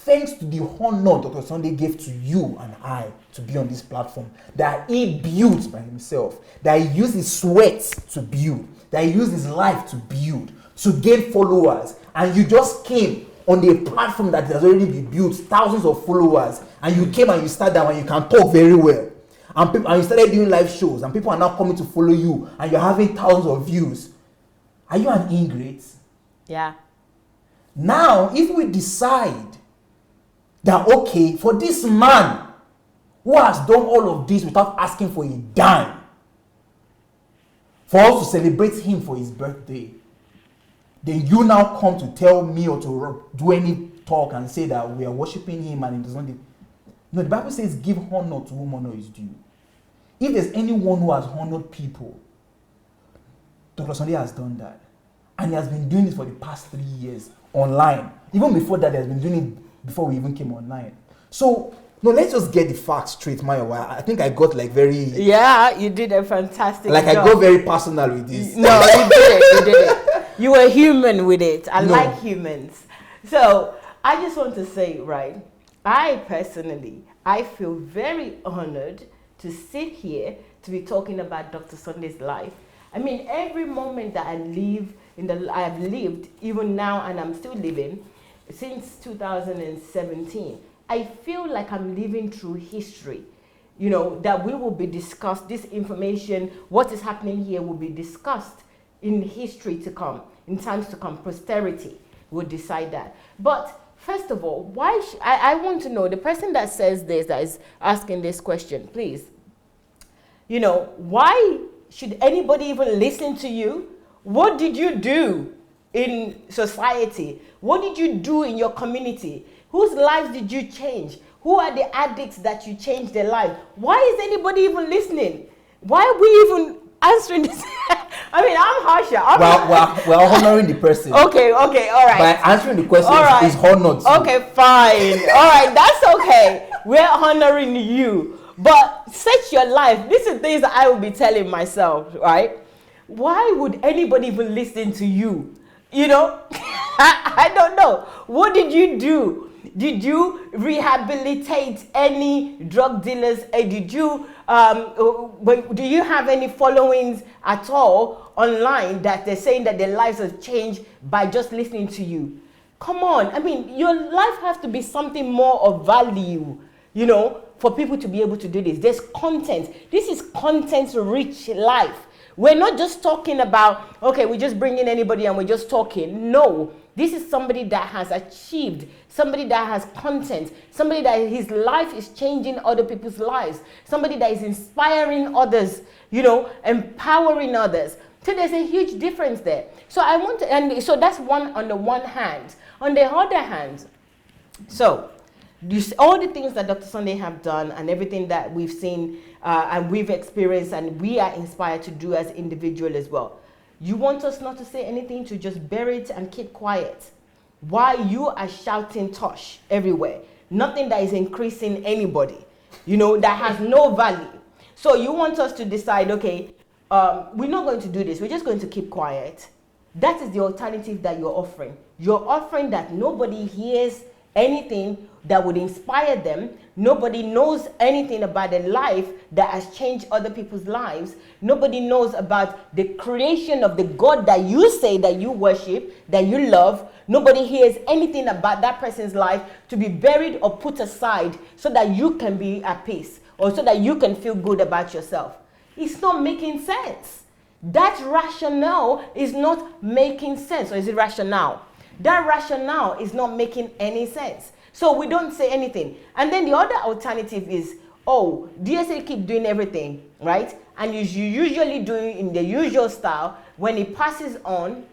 thanks to the honor Dr. Sunday gave to you and I to be on this platform, that he built by himself, that he used his sweat to build, that he used his life to build, to gain followers, and you just came on the platform that has already been built, thousands of followers, and you came and you sat down and you can talk very well, and you started doing live shows, and people are now coming to follow you, and you're having thousands of views. Are you an ingrate? Yeah. Now, if we decide that, okay, for this man who has done all of this without asking for a dime, for us to celebrate him for his birthday, then you now come to tell me or to do any talk and say that we are worshiping him and it does not. No, the Bible says give honor to whom honor is due. If there's anyone who has honored people, Dr. Sunday has done that. And he has been doing this for the past 3 years online. Even before that, he has been doing it before we even came online. So, no, let's just get the facts straight, Maya. I think I got like very... Yeah, you did a fantastic job. I got very personal with this. No, you did it. You did it. You were human with it. I like humans. So, I just want to say, right, I personally, I feel very honored to sit here to be talking about Dr. Sunday's life. I mean, every moment that I have lived, even now, and I'm still living, since 2017, I feel like I'm living through history. You know, that we will be discussed, this information, what is happening here will be discussed in history to come, in times to come. Posterity will decide that. But first of all, I want to know, the person that says this, that is asking this question, please, you know, why should anybody even listen to you? What did you do in society? What did you do in your community? Whose lives did you change? Who are the addicts that you changed their life? Why is anybody even listening? Why are we even answering this? I mean, I'm harsher. We're honoring the person. Okay, all right. By answering the question is honored too. Okay, fine. All right, that's okay. We're honoring you. But set your life. These are things that I will be telling myself, right? Why would anybody even listen to you? You know, I don't know. What did you do? Did you rehabilitate any drug dealers? Did you, do you have any followings at all online that they're saying that their lives have changed by just listening to you? Come on. I mean, your life has to be something more of value, you know, for people to be able to do this. There's content. This is content-rich life. We're not just talking about, okay, we just bring in anybody and we're just talking. No, this is somebody that has achieved, somebody that has content, somebody that his life is changing other people's lives, somebody that is inspiring others, you know, empowering others. So there's a huge difference there. So I want to, and so that's one on the one hand. On the other hand, so all the things that Dr. Sunday have done and everything that we've seen and we've experienced and we are inspired to do as individuals as well. You want us not to say anything, to just bury it and keep quiet? Why you are shouting tosh everywhere? Nothing that is increasing anybody, you know, that has no value. So you want us to decide, okay, we're not going to do this. We're just going to keep quiet. That is the alternative that you're offering. You're offering that nobody hears anything that would inspire them. Nobody knows anything about a life that has changed other people's lives. Nobody knows about the creation of the God that you say that you worship, that you love. Nobody hears anything about that person's life to be buried or put aside so that you can be at peace or so that you can feel good about yourself. It's not making sense. That rationale is not making sense. Or is it rationale? That rationale is not making any sense. So we don't say anything. And then the other alternative is, oh, DSA keep doing everything, right? And you usually do it in the usual style. When it passes on,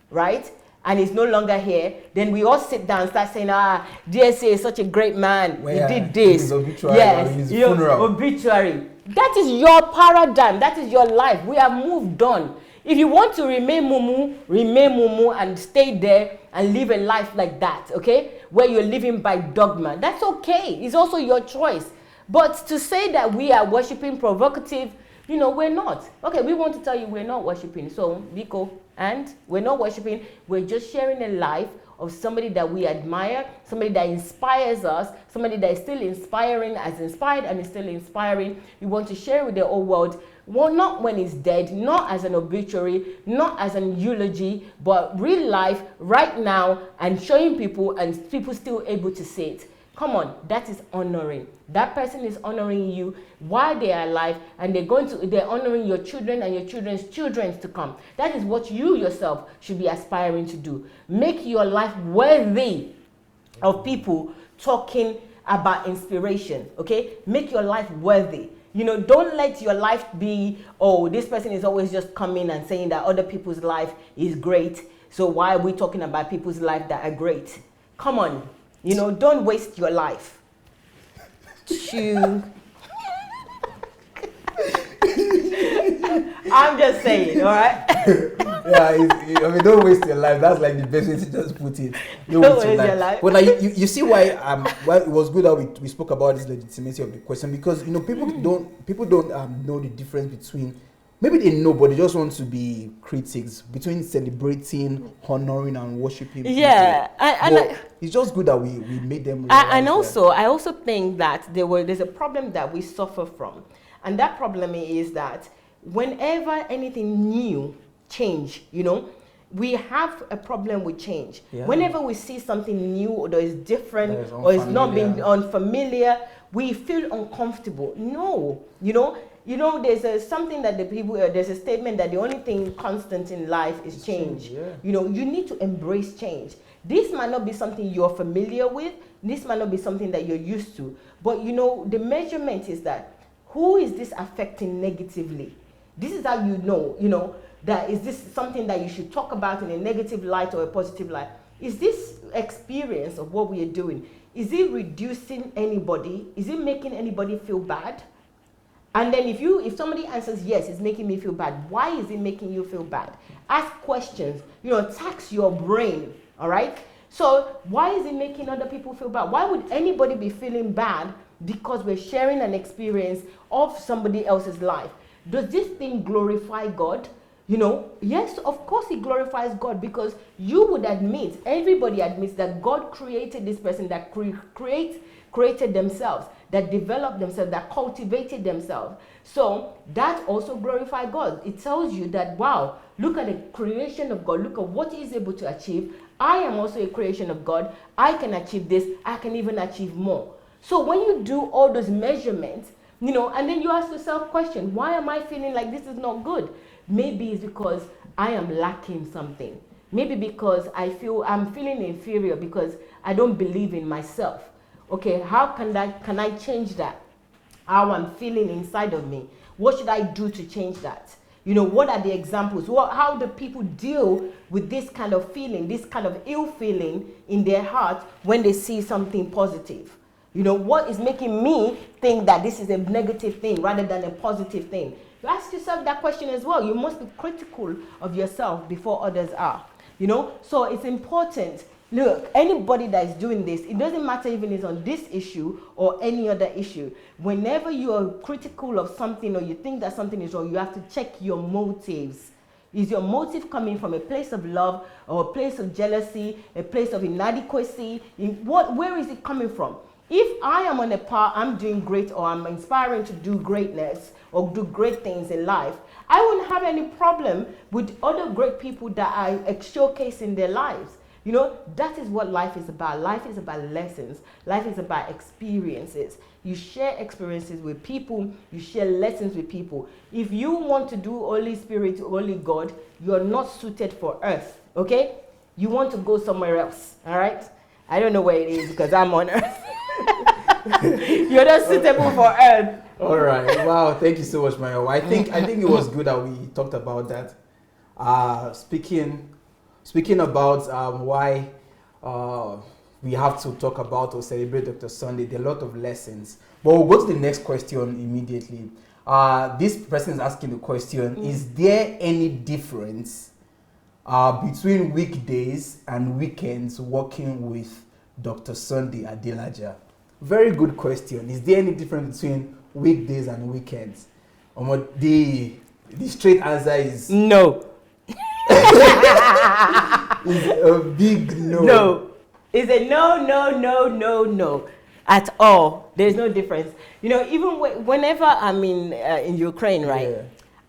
right, and it's no longer here, then we all sit down and start saying, DSA is such a great man. He did this. His obituary, yes, his funeral. Obituary. That is your paradigm. That is your life. We have moved on. If you want to remain mumu and stay there and live a life like that, okay, where you're living by dogma, that's okay. It's also your choice. But to say that we are worshiping provocative, You know, we're not. Okay, we want to tell you we're not worshiping. So, Biko, and we're not worshiping. We're just sharing a life of somebody that we admire, somebody that inspires us, somebody that is still inspiring, as inspired and is still inspiring. We want to share with the whole world. Well, not when he's dead, not as an obituary, not as an eulogy, but real life right now, and showing people, and people still able to see it. Come on, that is honoring. That person is honoring you while they are alive, and they're honoring your children and your children's children to come. That is what you yourself should be aspiring to do. Make your life worthy of people talking about inspiration, okay? Make your life worthy. You know, don't let your life be, oh, this person is always just coming and saying that other people's life is great. So why are we talking about people's life that are great? Come on. You know, don't waste your life. I'm just saying, all right? Don't waste your life. That's like the best way to just put it. Don't waste your life. Well, now you see why it was good that we spoke about this legitimacy of the question, because you know people don't know the difference between, maybe they know, but they just want to be critics between celebrating, honoring, and worshiping. Yeah, it's just good that we made them. And also, I also think that there's a problem that we suffer from, and that problem is that whenever anything new change, you know, we have a problem with change. Yeah. Whenever we see something new or is different or is not being unfamiliar, we feel uncomfortable. No, you know, there's something that there's a statement that the only thing constant in life is change. Yeah. You know, you need to embrace change. This might not be something you're familiar with. This might not be something that you're used to. But, you know, the measurement is that who is this affecting negatively? This is how you know, that is this something that you should talk about in a negative light or a positive light? Is this experience of what we are doing, is it reducing anybody? Is it making anybody feel bad? And then if somebody answers yes, it's making me feel bad, why is it making you feel bad? Ask questions, you know, tax your brain, all right? So why is it making other people feel bad? Why would anybody be feeling bad because we're sharing an experience of somebody else's life? Does this thing glorify God? You know, yes, of course it glorifies God, because you would admit, everybody admits that God created this person, that created themselves, that developed themselves, that cultivated themselves. So that also glorifies God. It tells you that, wow, look at the creation of God. Look at what He is able to achieve. I am also a creation of God. I can achieve this. I can even achieve more. So when you do all those measurements, you know, and then you ask yourself question, why am I feeling like this is not good? Maybe it's because I am lacking something. Maybe because I'm feeling inferior because I don't believe in myself. Okay, how can I change that? How I'm feeling inside of me. What should I do to change that? You know, what are the examples? How do people deal with this kind of feeling, this kind of ill feeling in their heart when they see something positive? You know, what is making me think that this is a negative thing rather than a positive thing? You ask yourself that question as well. You must be critical of yourself before others are. You know, so it's important. Look, anybody that is doing this, it doesn't matter even if it's on this issue or any other issue. Whenever you are critical of something or you think that something is wrong, you have to check your motives. Is your motive coming from a place of love or a place of jealousy, a place of inadequacy? Where is it coming from? If I am on a path, I'm doing great, or I'm inspiring to do greatness or do great things in life, I wouldn't have any problem with other great people that are showcasing their lives. You know, that is what life is about. Life is about lessons. Life is about experiences. You share experiences with people. You share lessons with people. If you want to do Holy Spirit, Holy God, you're not suited for earth, okay? You want to go somewhere else, all right? I don't know where it is because I'm on earth. You're not suitable for earth. All right. Wow. Thank you so much, Mayo. I think it was good that we talked about that. Speaking about why we have to talk about or celebrate Dr. Sunday, there are a lot of lessons. But we'll go to the next question immediately. This person is asking the question, is there any difference between weekdays and weekends working with Dr. Sunday Adelaja? Very good question. Is there any difference between weekdays and weekends? The straight answer is No. is a big no. No. It's a no at all. There's no difference. You know, even whenever I'm in Ukraine, right? Yeah.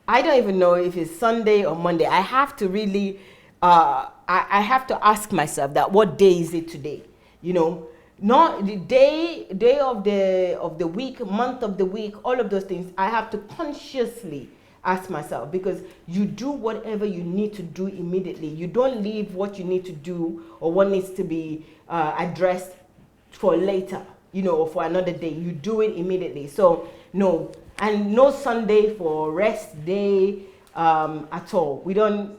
I don't even know if it's Sunday or Monday. I have to really, I have to ask myself that what day is it today? You know, not the day of the week, month of the week, all of those things. I have to consciously ask myself, because you do whatever you need to do immediately. You don't leave what you need to do or what needs to be addressed for later, you know, or for another day. You do it immediately. So no, and no Sunday for rest day at all. We don't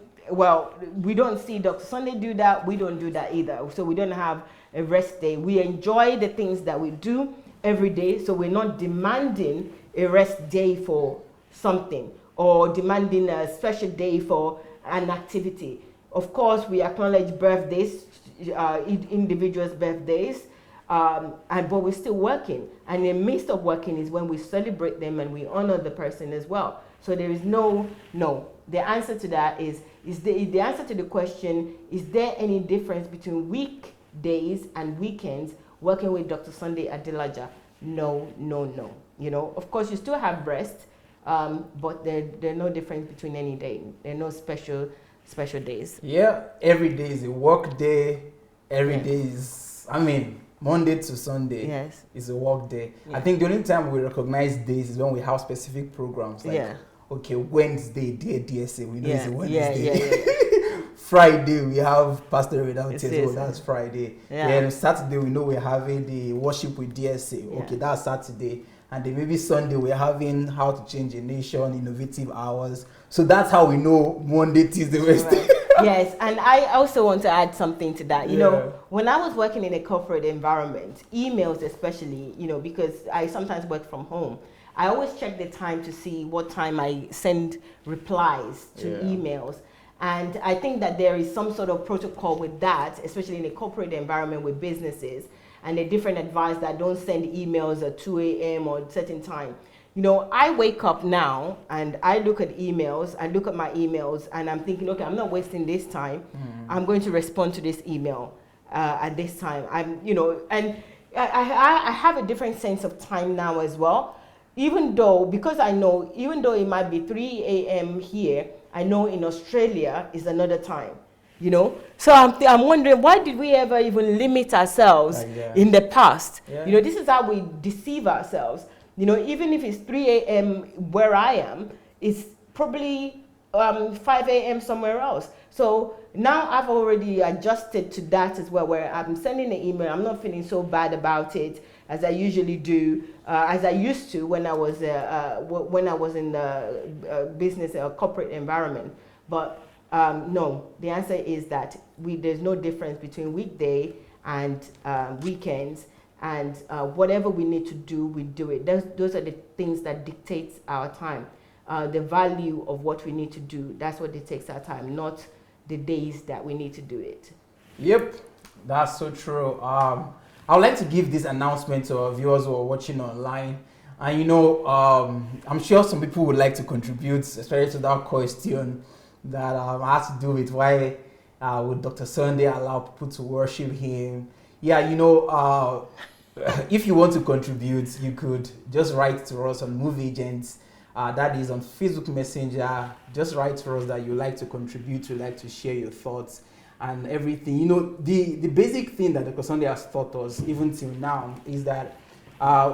see Dr. Sunday do that. We don't do that either. So we don't have a rest day. We enjoy the things that we do every day. So we're not demanding a rest day for something, or demanding a special day for an activity. Of course, we acknowledge birthdays, individuals' birthdays, but we're still working. And in the midst of working is when we celebrate them and we honor the person as well. So there is no. The answer to that is the answer to the question, is there any difference between weekdays and weekends working with Dr. Sunday Adelaja? No. You know, of course, you still have rest, but there's no difference between any day. There are no special days. Yeah, every day is a work day. Every day is, Monday to Sunday is a work day. I think the only time we recognize days is when we have specific programs. Like, okay, Wednesday, dear DSA, we know it's a Wednesday. Friday, we have Pastor Without Tears, that's Friday. Then Saturday, we know we're having the worship with DSA. Okay, that's Saturday. And then maybe Sunday, we're having How to Change a Nation, Innovative Hours. So that's how we know Monday, Tuesday, Wednesday. Yes, and I also want to add something to that. You know, when I was working in a corporate environment, emails especially, you know, because I sometimes work from home, I always check the time to see what time I send replies to emails. And I think that there is some sort of protocol with that, especially in a corporate environment with businesses, and a different advice that don't send emails at 2 a.m. or a certain time. You know, I wake up now and I look at emails, I look at my emails, and I'm thinking, okay, I'm not wasting this time. I'm going to respond to this email at this time. I have a different sense of time now as well. Even though it might be 3 a.m. here, I know in Australia is another time. You know, so I'm wondering, why did we ever even limit ourselves in the past? You know, this is how we deceive ourselves. You know, even if it's 3 a.m. where I am, it's probably 5 a.m. somewhere else. So now I've already adjusted to that as well, where I'm sending an email. I'm not feeling so bad about it as I usually do, as I used to when I was in the business or corporate environment. But no, the answer is that there's no difference between weekday and weekends, and whatever we need to do, we do it. Those are the things that dictates our time. The value of what we need to do, that's what dictates our time, not the days that we need to do it. Yep, that's so true. I would like to give this announcement to our viewers who are watching online. And you know, I'm sure some people would like to contribute, especially to that question that has to do with why would Dr. Sunday allow people to worship him. Yeah, you know, if you want to contribute, you could just write to us on Move Agents. That is on Facebook Messenger. Just write to us that you like to contribute, you like to share your thoughts and everything. You know, the basic thing that Dr. Sunday has taught us, even till now, is that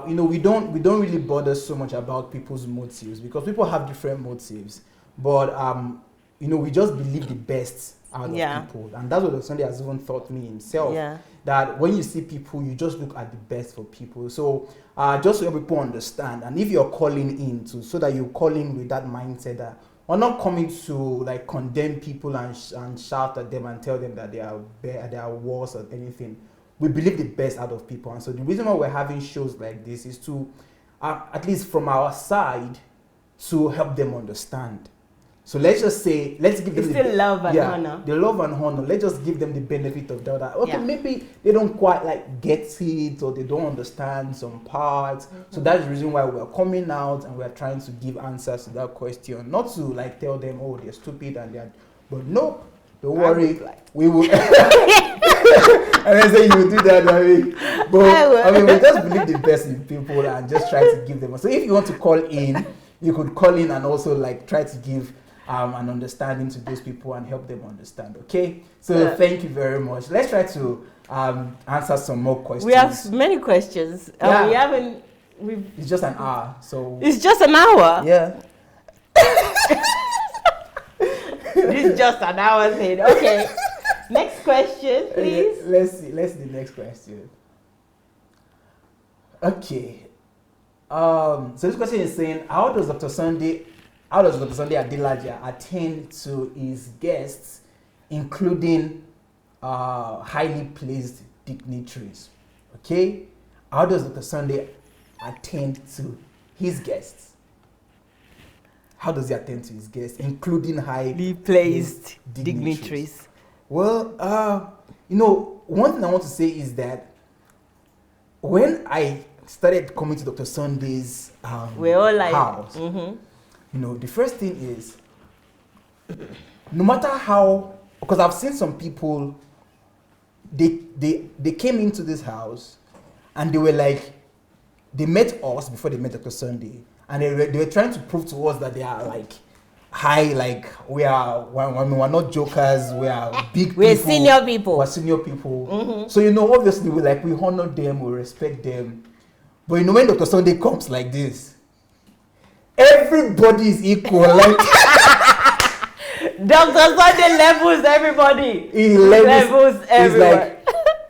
you know, we don't really bother so much about people's motives, because people have different motives. But you know, we just believe the best out of people, and that's what Dr. Sunday has even taught me himself. That when you see people, you just look at the best for people. So just so people understand, and if you're calling in so that you call in with that mindset that we're not coming to like condemn people and shout at them and tell them that they are worse or anything. We believe the best out of people, and so the reason why we're having shows like this is to, at least from our side, to help them understand. So let's just say, let's give them still love and honor. The love and honor. Let's just give them the benefit of doubt. That, okay, Yeah. maybe they don't quite like get it, or they don't understand some parts. So that's the reason why we're coming out and we're trying to give answers to that question. Not to like tell them, oh, they're stupid and they're, but no, don't worry, we will. And I say you do that, I mean, but I mean, we just believe the best in people and just try to give them. So if you want to call in, you could call in and also like try to give an understanding to those people and help them understand. Okay, so thank you very much. Let's try to answer some more questions. We have many questions. Yeah. We haven't. It's just an hour, so It's just an hour. yeah. This is just an hour thing. Okay. Next question, please. Let's see the next question. Okay. So this question is saying, how does Dr. Sunday Adelaja attend to his guests, including highly placed dignitaries? Okay. How does Dr. Sunday attend to his guests? How does he attend to his guests, including highly Placed dignitaries. Well, one thing I want to say is that when I started coming to Dr. Sunday's We're all like, house, the first thing is, no matter how, because I've seen some people, they came into this house and they were like, they met us before they met Dr. Sunday, and they were trying to prove to us that they are like high, like we're not jokers, we are big people. We're senior people. We're senior people. So obviously we honor them, we respect them. But when Dr. Sunday comes like this, everybody is equal. Like Dr. Sunday levels everybody. He levels everyone.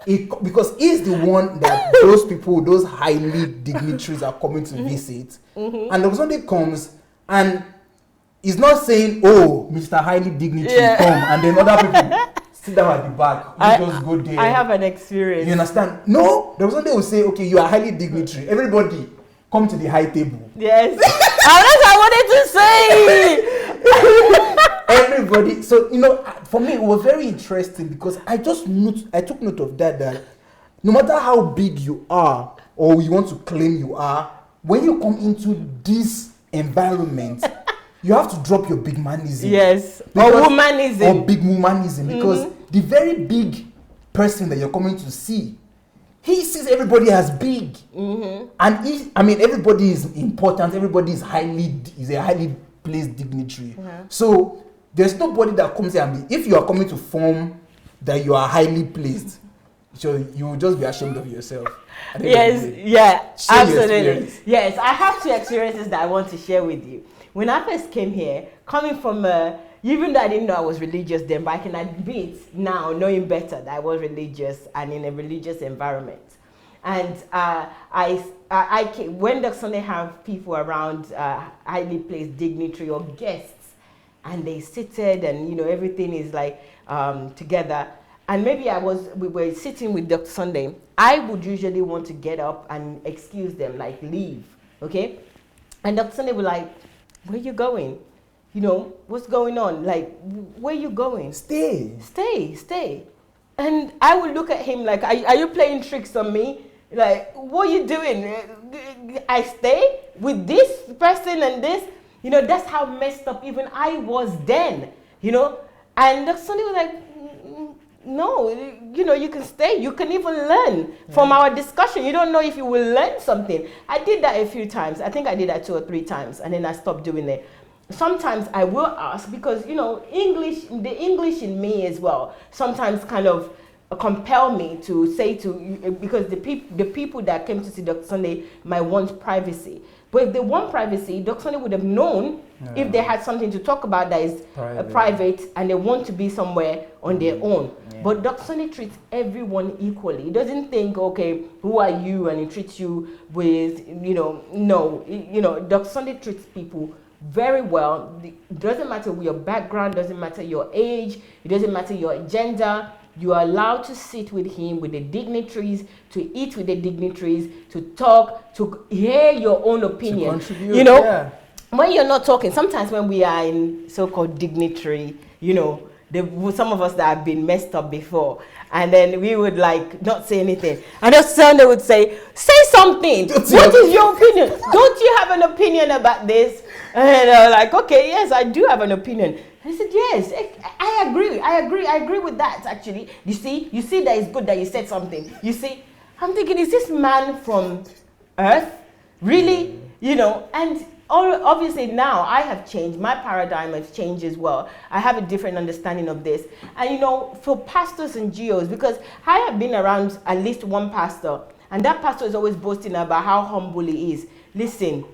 Because he's the one that those highly dignitaries are coming to visit. And Dr. Sunday comes and he's not saying, oh, Mr. Highly Dignitary, come, and then other people sit down at the back. You just go there. I have an experience. You understand? No, Dr. Sunday will say, okay, you are highly dignitary. Everybody, come to the high table. Yes. That's what I wanted to say. Everybody. So, for me, it was very interesting because I took note of that no matter how big you are or you want to claim you are, when you come into this environment, you have to drop your big manism. Yes. Or womanism. Or big womanism. Because the very big person that you're coming to see, he sees everybody as big. And everybody is important. Everybody is a highly placed dignitary. So there's nobody that comes here and if you are coming to form that you are highly placed, so you will just be ashamed of yourself. Yes, yeah, share absolutely. Yes, I have two experiences that I want to share with you. When I first came here, coming from even though I didn't know I was religious then, but I can admit now, knowing better, that I was religious and in a religious environment. And I came, when Dr. Sunday have people around highly placed dignitary or guests, and they seated and everything is like together, and maybe we were sitting with Dr. Sunday, I would usually want to get up and excuse them, like leave, okay? And Dr. Sunday would like, where you going? What's going on? Like, where you going? Stay. And I would look at him like, are you playing tricks on me? Like, what are you doing? I stay with this person and this? That's how messed up even I was then, And Dr. Sunday was like, no, you can stay. You can even learn from our discussion. You don't know if you will learn something. I did that a few times. I think I did that 2 or 3 times, and then I stopped doing it. Sometimes I will ask because, the English in me as well, sometimes kind of compel me to say because the people that came to see Dr. Sunday might want privacy. But if they want privacy, Dr. Sunday would have known if they had something to talk about that is private and they want to be somewhere on their own. Yeah. But Dr. Sunday treats everyone equally. He doesn't think, okay, who are you? And he treats you with, no. Dr. Sunday treats people very well. It doesn't matter your background, doesn't matter your age, it doesn't matter your gender. You are allowed to sit with him, with the dignitaries, to eat with the dignitaries, to talk, to hear your own opinion. To contribute, when you're not talking, sometimes when we are in so-called dignitary, you know, some of us that have been messed up before, and then we would like not say anything, and then Sunday would say something. What is your opinion? Don't you have an opinion about this? And I was like, okay, yes, I do have an opinion. I said, yes, I agree with that, actually. You see that it's good that you said something. You see, I'm thinking, is this man from Earth? Really? You know, and obviously now I have changed. My paradigm has changed as well. I have a different understanding of this. And you know, for pastors and GOs, because I have been around at least one pastor, and that pastor is always boasting about how humble he is. Listen,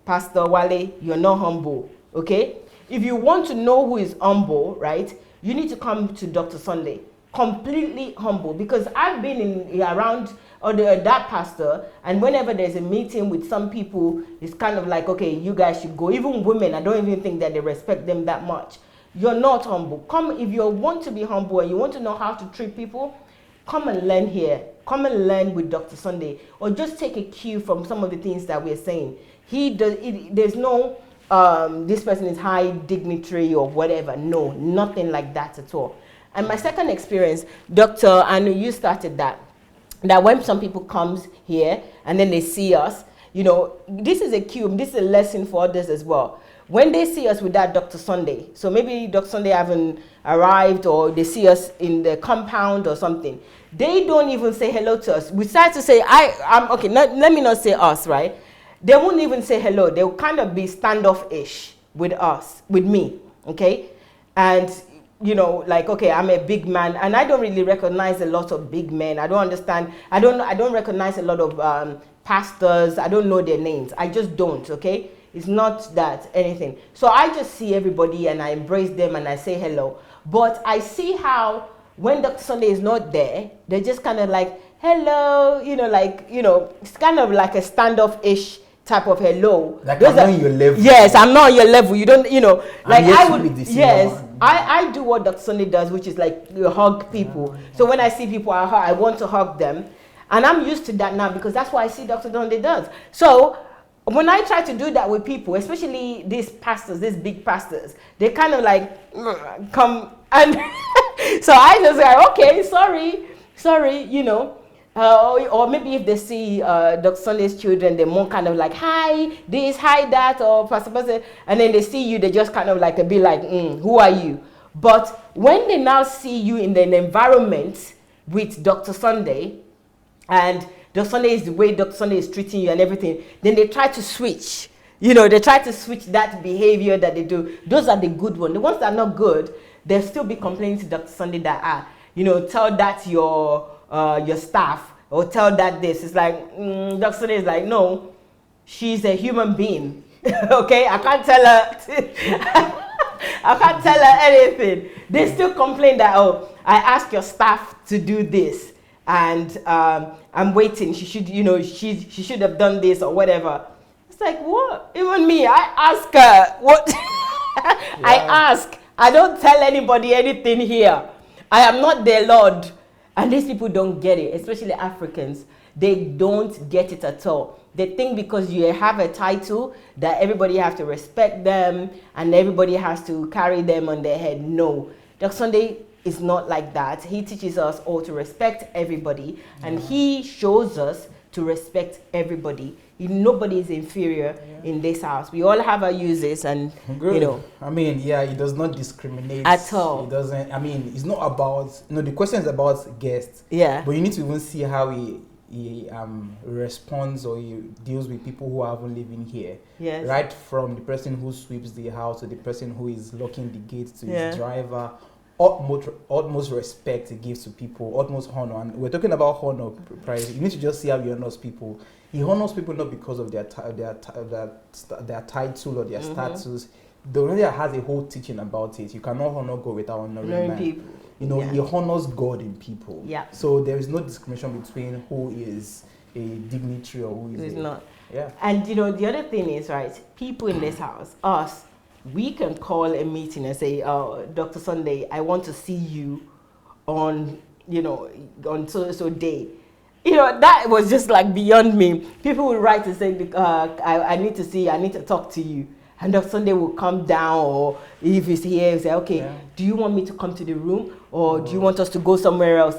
Pastor Wale, you're not humble, okay? If you want to know who is humble, right, you need to come to Dr. Sunday. Completely humble, because I've been around that pastor, and whenever there's a meeting with some people, it's kind of like, okay, you guys should go. Even women, I don't even think that they respect them that much. You're not humble. Come, if you want to be humble and you want to know how to treat people, come and learn here. Come and learn with Dr. Sunday, or just take a cue from some of the things that we're saying. There's no this person is high dignitary or whatever. No, nothing like that at all. And my second experience, Dr. Anu, you started that when some people comes here and then they see us, you know, this is a cue, this is a lesson for others as well. When they see us with that Dr. Sunday, so maybe Dr. Sunday haven't arrived, or they see us in the compound or something, they don't even say hello to us. We start to say, I'm okay, let me not say us, right? They won't even say hello. They'll kind of be standoffish with us, with me, okay? And, you know, like, okay, I'm a big man, and I don't really recognize a lot of big men. I don't understand. I don't recognize a lot of pastors. I don't know their names. I just don't, okay? It's not that anything. So I just see everybody and I embrace them and I say hello. But I see how when Dr. Sunday is not there, they're just kind of like, hello, you know, like, you know, it's kind of like a standoffish type of hello. Like, I'm not on your level. Yes, I'm not on your level. You don't, you know, like I would, yes, I do what Dr. Sunday does, which is like you hug people. So when I see people, I want to hug them. And I'm used to that now because that's what I see Dr. Sunday does. So when I try to do that with people, especially these pastors, these big pastors, they kind of like come and so I just like, okay, sorry, you know. Or maybe if they see Dr. Sunday's children, they're more kind of like, hi this, hi that, or pastor, and then they see you, they just kind of like, be like, who are you? But when they now see you in an environment with Dr. Sunday, and Dr. Sunday is the way Dr. Sunday is treating you and everything, then they try to switch. You know, they try to switch that behavior that they do. Those are the good ones. The ones that are not good, they'll still be complaining to Dr. Sunday that, you know, tell that your staff, or tell that this. It's like, Dr. Sunday is like, no, she's a human being. Okay, I can't tell her. I can't tell her anything. They still complain that, oh, I asked your staff to do this, and I'm waiting. She should, you know, she should have done this or whatever. It's like, what? Even me, I ask her what. Yeah. I ask. I don't tell anybody anything here. I am not their Lord. And these people don't get it, especially Africans. They don't get it at all. They think because you have a title that everybody has to respect them and everybody has to carry them on their head. No. Dr. Sunday is not like that. He teaches us all to respect everybody, and he shows us to respect everybody. Nobody is inferior in this house. We all have our uses, and you know. I mean, yeah, he does not discriminate at all. He doesn't. I mean, it's not about. You know, the question is about guests. Yeah. But you need to even see how he responds or he deals with people who haven't living here. Yes. Right from the person who sweeps the house to the person who is locking the gate to his driver. Utmost respect he gives to people, utmost honor. And we're talking about honor, price. You need to just see how he honors people. He honors people not because of their title or their status. The already has a whole teaching about it. You cannot honor God without honoring man. People. You know, he honors God in people. Yeah. So there is no discrimination between who is a dignitary or who is not. Yeah. And you know, the other thing is, right, people in this house, us, we can call a meeting and say, Dr. Sunday, I want to see you on, you know, on so day. You know, that was just like beyond me. People would write and say, I need to see you, I need to talk to you. And Dr. Sunday will come down, or if he's here, he'll say, okay, do you want me to come to the room, or do you want us to go somewhere else?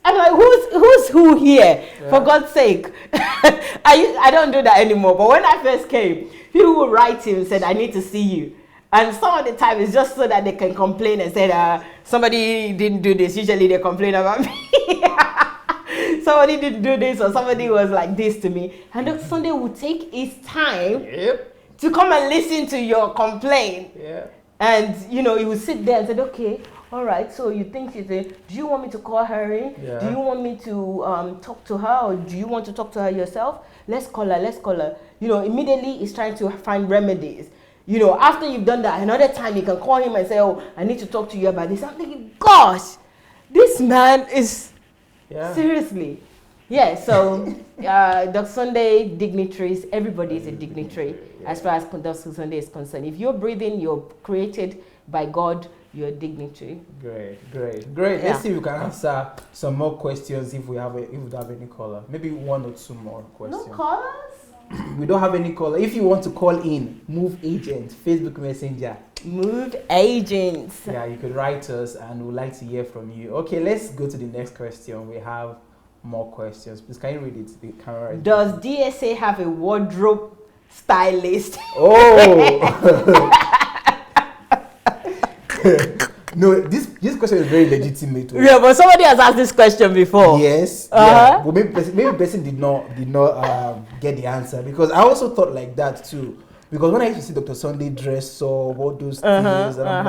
I'm like, who's who here? Yeah. For God's sake. I don't do that anymore. But when I first came, people would write him and said, I need to see you. And some of the time it's just so that they can complain and say, somebody didn't do this. Usually they complain about me. Somebody didn't do this, or somebody was like this to me. And Dr. Sunday would take his time to come and listen to your complaint. Yeah. And, he would sit there and say, okay, all right, so you think she's do you want me to call her in? Yeah. Do you want me to talk to her, or do you want to talk to her yourself? Let's call her. Immediately he's trying to find remedies. After you've done that, another time you can call him and say, oh, I need to talk to you about this. I'm thinking, gosh, this man is seriously. Yeah, so Dr. Sunday dignitaries, everybody is a dignitary as far as Dr. Sunday is concerned. If you're breathing, you're created by God, you're a dignitary. Great. Yeah. Let's see if we can answer some more questions if we have any caller. Maybe one or two more questions. No callers? We don't have any caller. If you want to call in, Move Agent, Facebook Messenger. Move Agents. Yeah, you could write us and we'd like to hear from you. Okay, let's go to the next question. We have more questions. Please, can you read it? The camera. Does DSA have a wardrobe stylist? Oh! No, this question is very legitimate. Yeah, but somebody has asked this question before. Yes. Yeah. But maybe person did not get the answer, because I also thought like that too. Because when I used to see Dr. Sunday dress or all those things, and I'm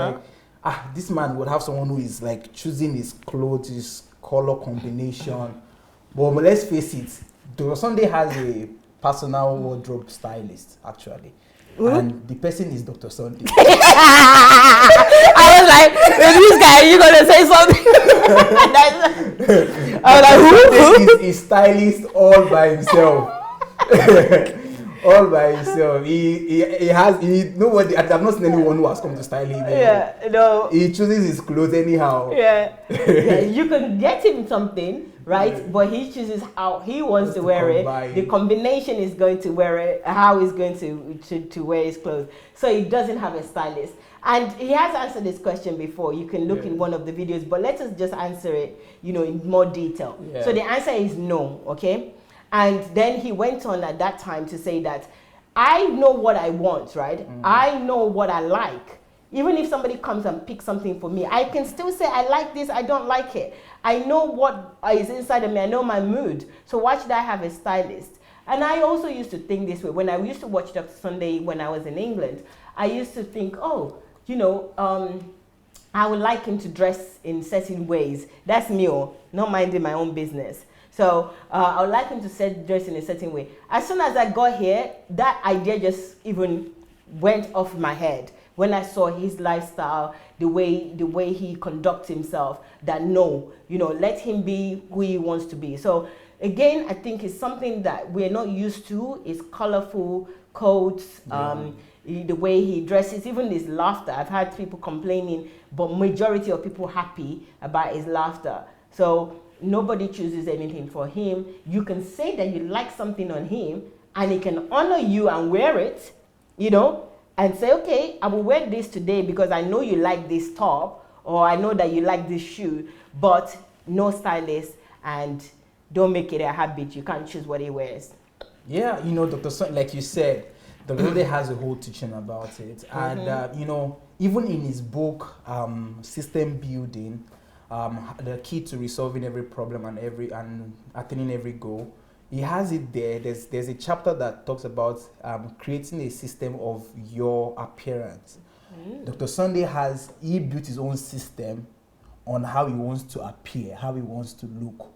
like, this man would have someone who is like choosing his clothes, his color combination. But let's face it, Dr. Sunday has a personal wardrobe stylist actually. And the person is Dr. Sunday. I was like, this guy, you gonna say something? I was like, who? He's stylist all by himself. All by himself. Nobody. I've not seen anyone who has come to style him. Yeah, no. He chooses his clothes anyhow. Yeah. You can get him something, right? Yeah. But he chooses how he wants to wear it. The combination is going to wear it, how he's going to wear his clothes. So he doesn't have a stylist. And he has answered this question before. You can look in one of the videos, but let us just answer it, in more detail. Yeah. So the answer is no, okay? And then he went on at that time to say that I know what I want, right? I know what I like. Even if somebody comes and picks something for me, I can still say, I like this, I don't like it. I know what is inside of me, I know my mood. So why should I have a stylist? And I also used to think this way. When I used to watch Dr. Sunday when I was in England, I used to think, I would like him to dress in certain ways. That's me, not minding my own business. So I would like him to dress in a certain way. As soon as I got here, that idea just even went off my head. When I saw his lifestyle, the way he conducts himself, that let him be who he wants to be. So again, I think it's something that we're not used to. It's colorful coats, the way he dresses, even his laughter. I've had people complaining, but majority of people happy about his laughter. So nobody chooses anything for him. You can say that you like something on him, and he can honor you and wear it, and say, okay, I will wear this today because I know you like this top, or I know that you like this shoe, but no stylist, and don't make it a habit. You can't choose what he wears. Yeah, Dr. Sun, like you said, Dr. Sunday has a whole teaching about it. And, even in his book, System Building, the key to resolving every problem and attaining every goal, he has it there. There's a chapter that talks about creating a system of your appearance. Dr. Sunday he built his own system on how he wants to appear, how he wants to look.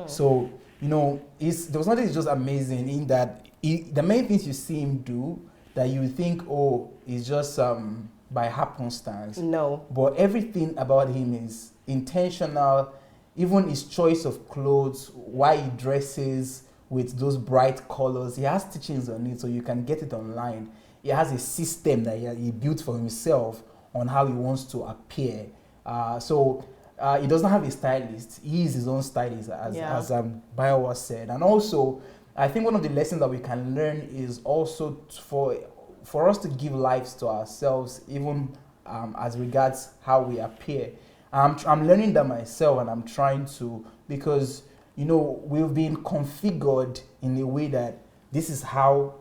So, Dr. Sunday is just amazing in that the main things you see him do that you think, it's just by happenstance. No. But everything about him is intentional. Even his choice of clothes, why he dresses with those bright colors, he has teachings on it, so you can get it online. He has a system that he built for himself on how he wants to appear. He doesn't have a stylist. He is his own stylist, as Bayowa said. And also, I think one of the lessons that we can learn is also for us to give lives to ourselves, even as regards how we appear. I'm learning that myself, and I'm trying to, because we've been configured in a way that this is how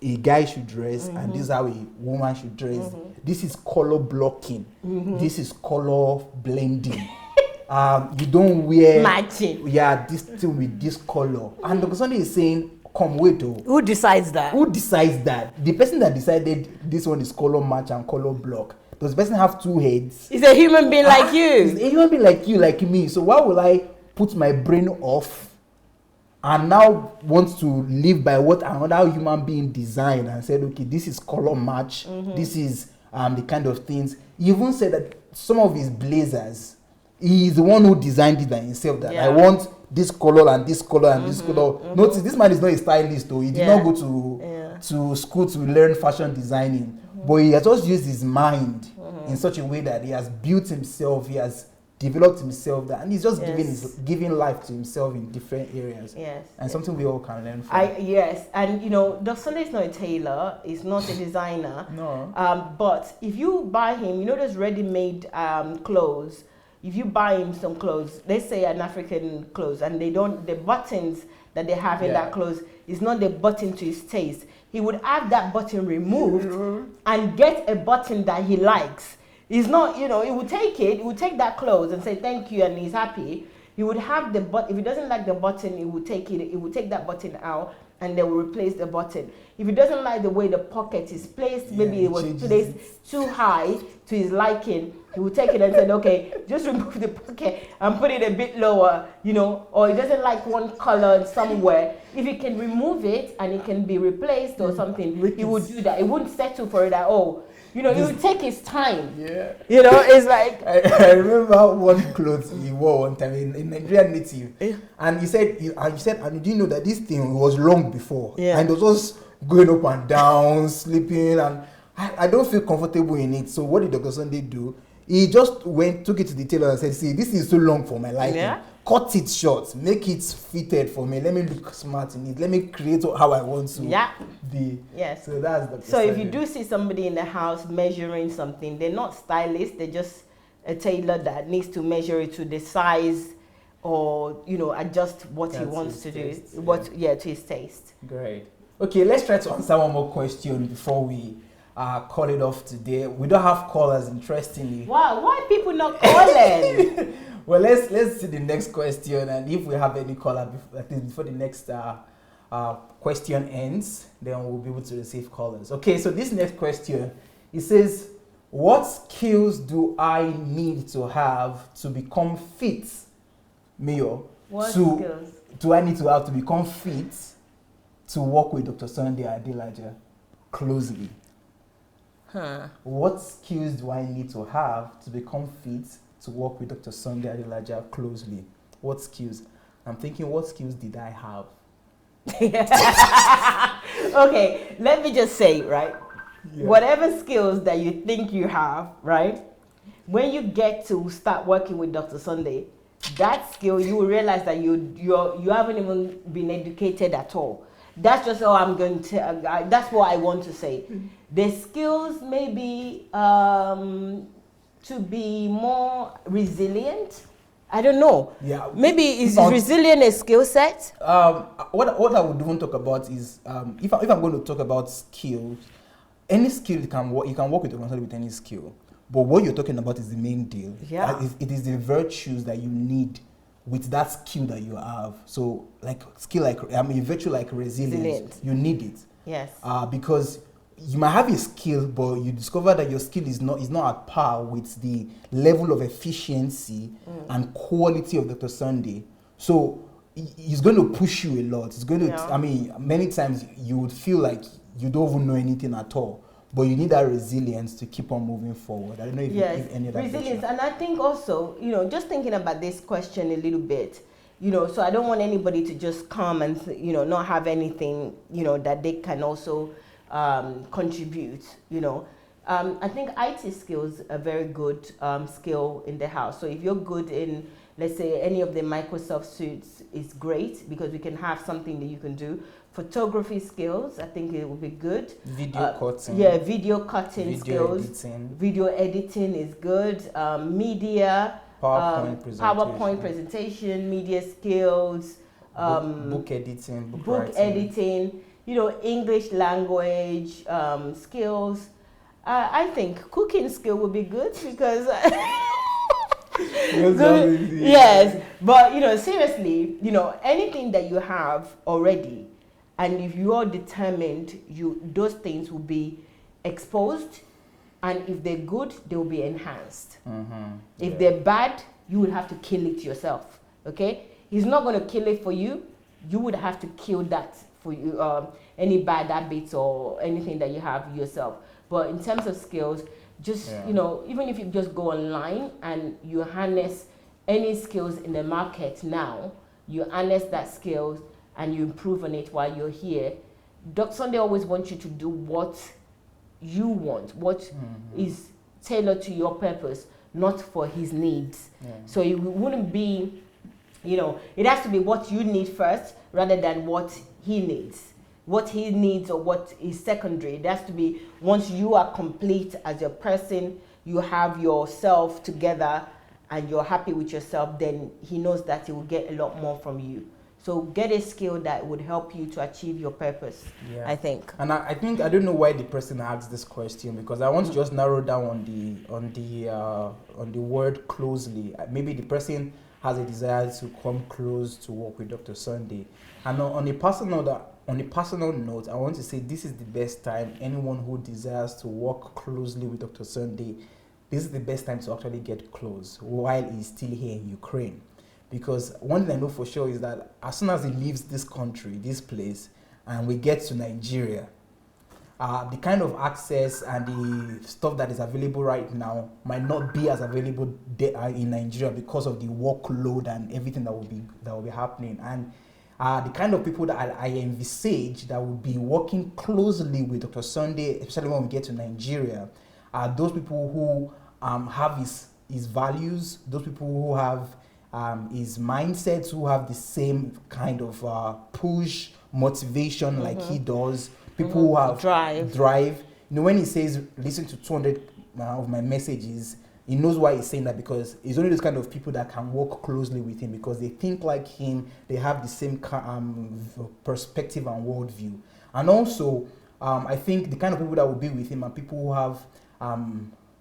a guy should dress, and this is how a woman should dress. This is color blocking. This is color blending. You don't wear matching. Yeah, this thing with this color. And Dr. Sunday is saying, come wait. Who decides that? Who decides that? The person that decided this one is color match and color block. Does the person have two heads? He's a human being like you. He's a human being like you, like me. So why will I put my brain off and now want to live by what another human being designed and said, okay, this is color match. This is the kind of things. He even said that some of his blazers, he is the one who designed it by himself, that I want this color and this color and this color. Notice this man is not a stylist though. He did not go to school to learn fashion designing. But he has just used his mind in such a way that he has built himself, he has developed himself, and he's just giving life to himself in different areas. And something we all can learn from. And Dr. Sunday is not a tailor, he's not a designer. No. But if you buy him, those ready-made clothes. If you buy him some clothes, let's say an African clothes, and the buttons that they have in that clothes is not the button to his taste. He would have that button removed and get a button that he likes. He's not, he would take that clothes and say thank you, and he's happy. He would have the button. If he doesn't like the button, he would take that button out and they will replace the button. If he doesn't like the way the pocket is placed, maybe it was placed too high to his liking, he will take it and say, okay, just remove the pocket and put it a bit lower, or he doesn't like one color somewhere. If he can remove it and it can be replaced or something, he would do that. He wouldn't settle for it at all. He would take his time. Yeah. It's like... I remember one clothes he wore one time in Nigerian native. And he said, and you didn't know that this thing was long before. Yeah. And it was just going up and down, sleeping, and I don't feel comfortable in it. So what did Dr. Sunday do? He just took it to the tailor and said, see, this is too long for my liking. Yeah. Cut it short, make it fitted for me. Let me look smart in it. Let me create how I want to be. Yes. So that's the. So if you do see somebody in the house measuring something, they're not stylists. They're just a tailor that needs to measure it to the size, or adjust what he wants to do. To his taste. Great. Okay, let's try to answer one more question before we call it off today. We don't have callers, interestingly. Wow, why people not calling? Well, let's see the next question, and if we have any caller before the next question ends, then we'll be able to receive callers. Okay, so this next question, it says, what skills do I need to have to become fit, Mayo? What skills do I need to have to become fit to work with Dr. Sunday Adelaja closely? What skills do I need to have to become fit to work with Dr. Sunday Adelaja closely? What skills? I'm thinking, what skills did I have? Okay, let me just say, right? Yeah. Whatever skills that you think you have, right? When you get to start working with Dr. Sunday, that skill, you will realize that you haven't even been educated at all. That's just all I'm going to, that's what I want to say. The skills maybe to be more resilient. I don't know. Yeah. Maybe is resilient a skill set? What I would even talk about is if I'm going to talk about skills, any skill you can work with any skill. But what you're talking about is the main deal. Yeah. It is the virtues that you need with that skill that you have. So a virtue like resilience. You need it. Yes. Because you might have a skill, but you discover that your skill is not at par with the level of efficiency and quality of Dr. Sunday. So he's going to push you a lot. It's going to, many times you would feel like you don't even know anything at all. But you need that resilience to keep on moving forward. I don't know if you have any of that. Resilience. And I think also, just thinking about this question a little bit, so I don't want anybody to just come and, not have anything, that they can also contribute, I think IT skills are very good skill in the house. So if you're good in let's say any of the Microsoft suites is great because we can have something that you can do. Photography skills, I think it would be good. Video cutting. Yeah, video cutting Video skills. editing. Video editing is good. Media. PowerPoint presentation, media skills. Book editing. Book writing. editing. You know, English language skills. I think cooking skill would be good because yes, but you know, seriously, you know, anything that you have already, and if you are determined, those things will be exposed, and if they're good, they will be enhanced. If they're bad, you would have to kill it yourself. Okay, he's not going to kill it for you. You would have to kill that for you. Any bad habits or anything that you have yourself. But in terms of skills, just, you know, even if you just go online and you harness any skills in the market now, you harness that skills and you improve on it while you're here. Dr. Sunday always wants you to do what you want, what is tailored to your purpose, not for his needs. So it wouldn't be, you know, it has to be what you need first rather than what he needs. What he needs or what is secondary. It has to be once you are complete as a person, you have yourself together and you're happy with yourself, then he knows that he will get a lot more from you. So get a skill that would help you to achieve your purpose, I think. And I think, I don't know why the person asked this question, because I want to just narrow down on the word closely. Maybe the person has a desire to come close to work with Dr. Sunday. And on a personal note, I want to say this is the best time. Anyone who desires to work closely with Dr. Sunday, this is the best time to actually get close while he's still here in Ukraine. Because one thing I know for sure is that as soon as he leaves this country, this place, and we get to Nigeria, the kind of access and the stuff that is available right now might not be as available in Nigeria because of the workload and everything that will be happening. And the kind of people that I envisage that will be working closely with Dr. Sunday, especially when we get to Nigeria, are those people who have his values, those people who have his mindsets, who have the same kind of push, motivation like he does, people who have drive. You know, when he says, listen to 200 of my messages, he knows why he's saying that, because it's only those kind of people that can work closely with him because they think like him, they have the same perspective and worldview. And also, I think the kind of people that will be with him are people who have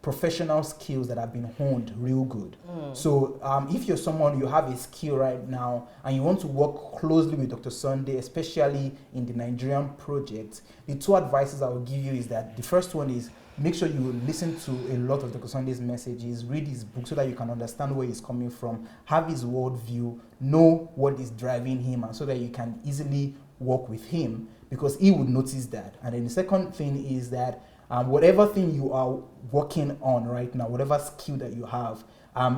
professional skills that have been honed real good. So if you're someone, you have a skill right now and you want to work closely with Dr. Sunday, especially in the Nigerian project, the two advices I will give you is that the first one is make sure you listen to a lot of Dr. Sunday's messages, read his book so that you can understand where he's coming from, have his worldview, know what is driving him, and so that you can easily work with him, because he would notice that. And then the second thing is that whatever thing you are working on right now, whatever skill that you have,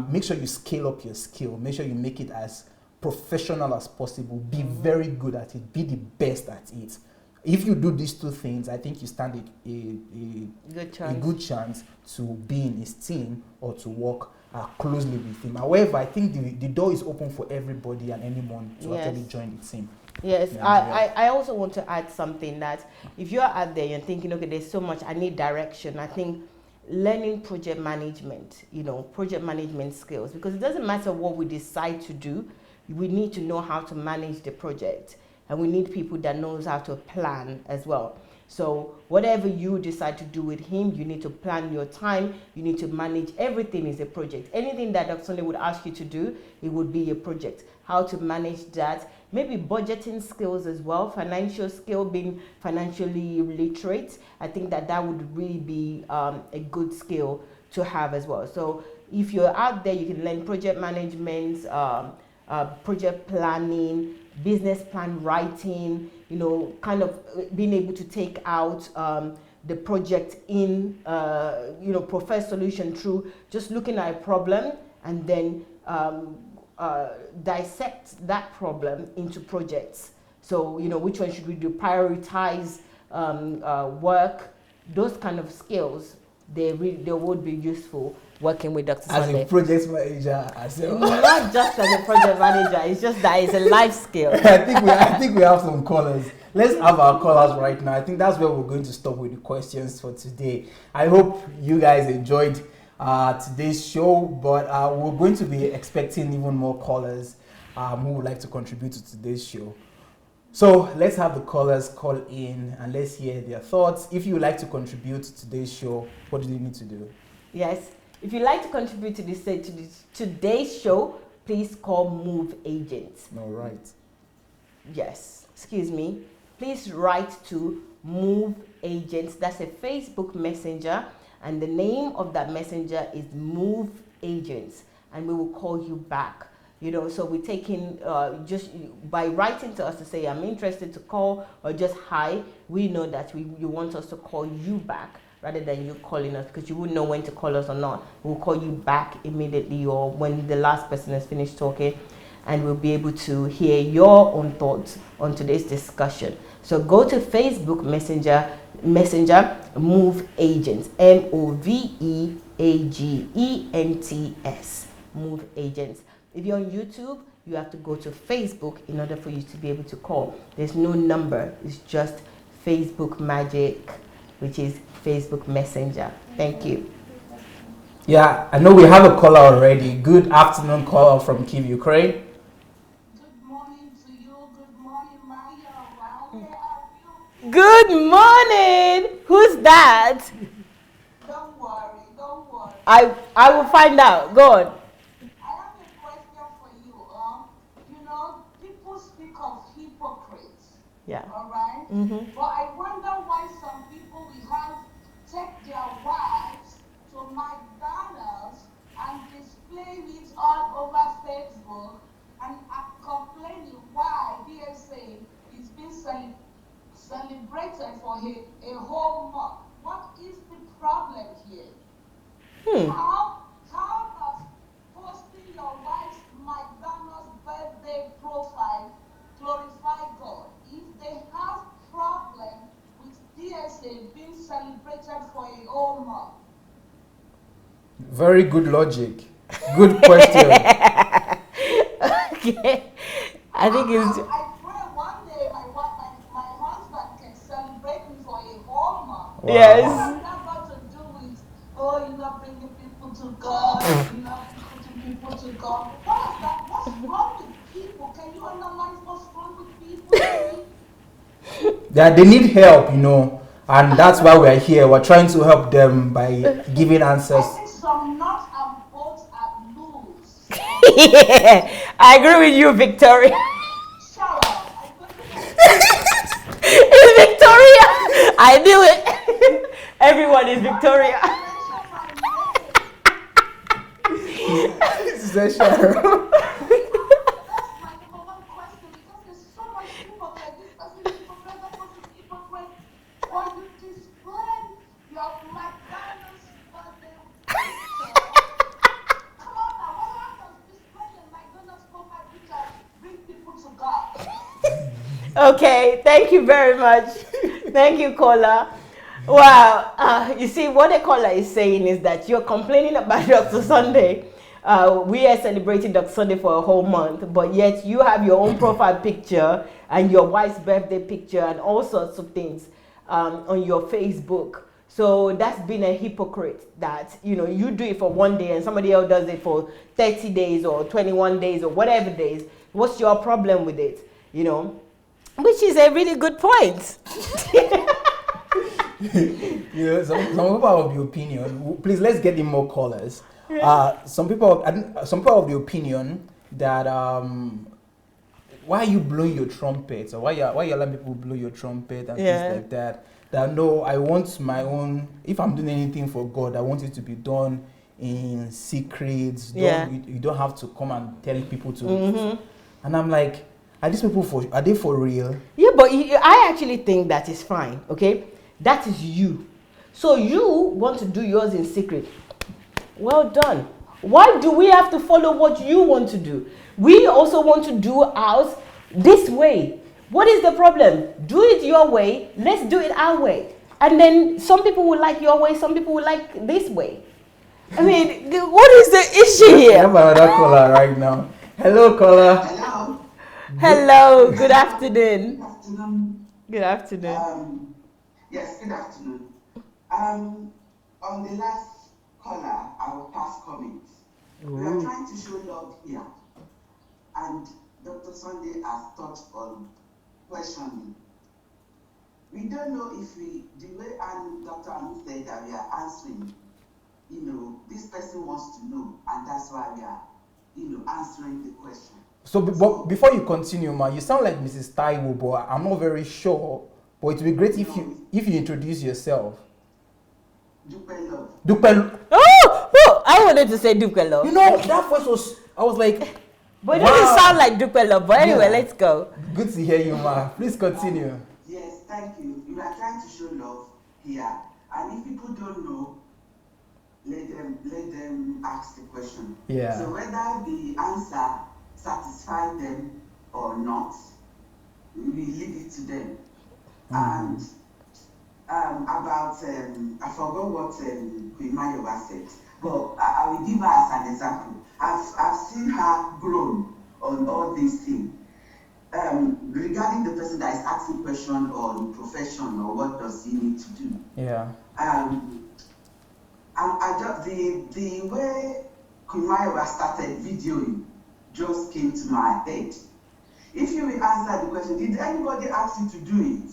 make sure you scale up your skill. Make sure you make it as professional as possible. Be very good at it. Be the best at it. If you do these two things, I think you stand a good chance to be in his team or to work closely with him. However, I think the door is open for everybody and anyone to actually join the team. Yes, I also want to add something, that if you're out there, you're thinking, okay, there's so much, I need direction. I think learning project management, project management skills, because it doesn't matter what we decide to do, we need to know how to manage the project. And we need people that knows how to plan as well. So whatever you decide to do with him, you need to plan your time. You need to manage everything is a project. Anything that Dr. Sunday would ask you to do, it would be a project. How to manage that. Maybe budgeting skills as well. Financial skill, being financially literate. I think that would really be a good skill to have as well. So if you're out there, you can learn project management, project planning, business plan writing, kind of being able to take out the project in, preferred solution through just looking at a problem and then dissect that problem into projects. So, which one should we do? Prioritize work, those kind of skills they would be useful working with Dr. As Sunday. a project manager, as well. Not just as a project manager, it's just that it's a life skill. I think we have some callers. Let's have our callers right now. I think that's where we're going to stop with the questions for today. I hope you guys enjoyed today's show, but we're going to be expecting even more callers who would like to contribute to today's show. So let's have the callers call in and let's hear their thoughts. If you would like to contribute to today's show, what do you need to do? Yes, if you'd like to contribute to today's show, please call Move Agents. All right. Yes, excuse me. Please write to Move Agents. That's a Facebook messenger, and the name of that messenger is Move Agents, and we will call you back. You know, so we're taking just by writing to us to say I'm interested to call or just hi. We know that you want us to call you back rather than you calling us, because you wouldn't know when to call us or not. We'll call you back immediately or when the last person has finished talking, and we'll be able to hear your own thoughts on today's discussion. So go to Facebook Messenger, Move Agents, MOVEAGENTS, Move Agents. If you're on YouTube, you have to go to Facebook in order for you to be able to call. There's no number, it's just Facebook Magic, which is Facebook Messenger. Thank you. Yeah, I know we have a caller already. Good afternoon, caller from Kyiv, Ukraine. Good morning to you. Good morning, Maya. Where are you? Good morning. Who's that? Don't worry, don't worry. I will find out. Go on. I have a question for you. You know, people speak of hypocrites. Yeah. All right? Mm-hmm. But I wonder why some people we have take their wives to McDonald's and display it all over Facebook and are complaining why DSA is being celebrated for a whole month. What is the problem here? How does posting your wife's McDonald's birthday profile glorify God if they have problem with DSA being celebrated for a whole month? Very good logic. Good question. Okay. I think it's. I pray one day my husband can celebrate me for a whole month. Wow. Yes. What has that got to do with, oh, you're not bringing people to God, you're not putting people to God? What's wrong with people? Can you analyze what's wrong with people? Yeah, they need help, you know, and that's why we're here. We're trying to help them by giving I answers. think some nuts and bolts are loose. Yeah, I agree with you, Victoria. Shut up. It's Victoria. I knew it. Everyone is Victoria. This is a show. That's my number one question, because there's so much hypocrite. This person is hypocrite, that person is hypocrite. Or you display your McDonald's birthday picture. Come on now, how does displaying your McDonald's profile picture bring people to God? Okay, thank you very much. Thank you, caller. Wow, you see, what the caller is saying is that you're complaining about Dr. Sunday. We are celebrating Dr. Sunday for a whole month, but yet you have your own profile picture and your wife's birthday picture and all sorts of things on your Facebook. So that's been a hypocrite that, you know, you do it for one day and somebody else does it for 30 days or 21 days or whatever days. What's your problem with it? You know, which is a really good point. Yeah, some people are of the opinion. Please, let's get in more callers. Some people of the opinion that why are you blowing your trumpet, or why you letting people blow your trumpet and things like that. That no, I want my own. If I'm doing anything for God, I want it to be done in secret. You don't have to come and tell people to. Mm-hmm. And I'm like, are these people are they for real? Yeah, but I actually think that is fine. Okay, that is you. So you want to do yours in secret. Well done. Why do we have to follow what you want to do? We also want to do ours this way. What is the problem? Do it your way. Let's do it our way. And then some people will like your way, some people will like this way. I mean, what is the issue We here? have another caller right now. Hello, caller. Hello. Hello, good afternoon. Good afternoon. Good afternoon. Yes, good afternoon. On the last caller, I will pass comments. We are trying to show love here, and Dr. Sunday has touched on questioning. We don't know if the way Dr. Anu said that we are answering, this person wants to know, and that's why we are, answering the question. So, but before you continue, ma, you sound like Mrs. Taiwo, but I'm not very sure. But it would be great if you introduce yourself. Dupelo. Dupel. Oh, I wanted to say Dupelo. You know, that voice was, I was like, But it wow. doesn't sound like Dupelo. But anyway, Yeah. let's go. Good to hear you, ma. Please continue. Yes, thank you. We are trying to show love here, and if people don't know, let them ask the question. Yeah. So whether the answer satisfies them or not, we leave it to them. And about I forgot what Queen Mayowa said, but I will give her as an example. I've seen her grown on all these things. Regarding the person that is asking question on profession or what does he need to do. Yeah. I just the way Queen Mayowa started videoing just came to my head. If you will answer the question, did anybody ask you to do it?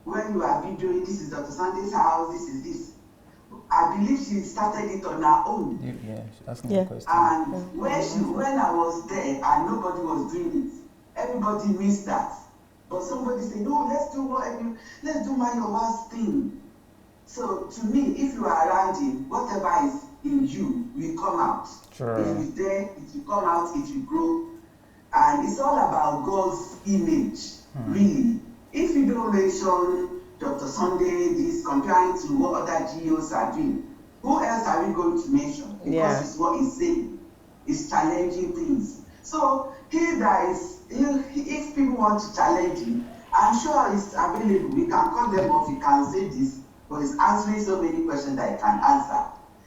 When you are videoing, this is Dr. Sunday's house, this is this. I believe she started it on her own. Yeah, that's not Yeah. a question. And when I was there and nobody was doing it, everybody missed that. But somebody said, no, let's do Mayowa's thing. So to me, if you are around him, whatever is in you will come out. Sure. If it's there, it will come out, it will grow. And it's all about God's image, really. If you don't mention Dr. Sunday, this comparing to what other GOs are doing, who else are we going to mention? Because it's what he's saying. It's challenging things. So if people want to challenge him, I'm sure it's available. We can call them up, we can say this, but he's answering so many questions that he can answer.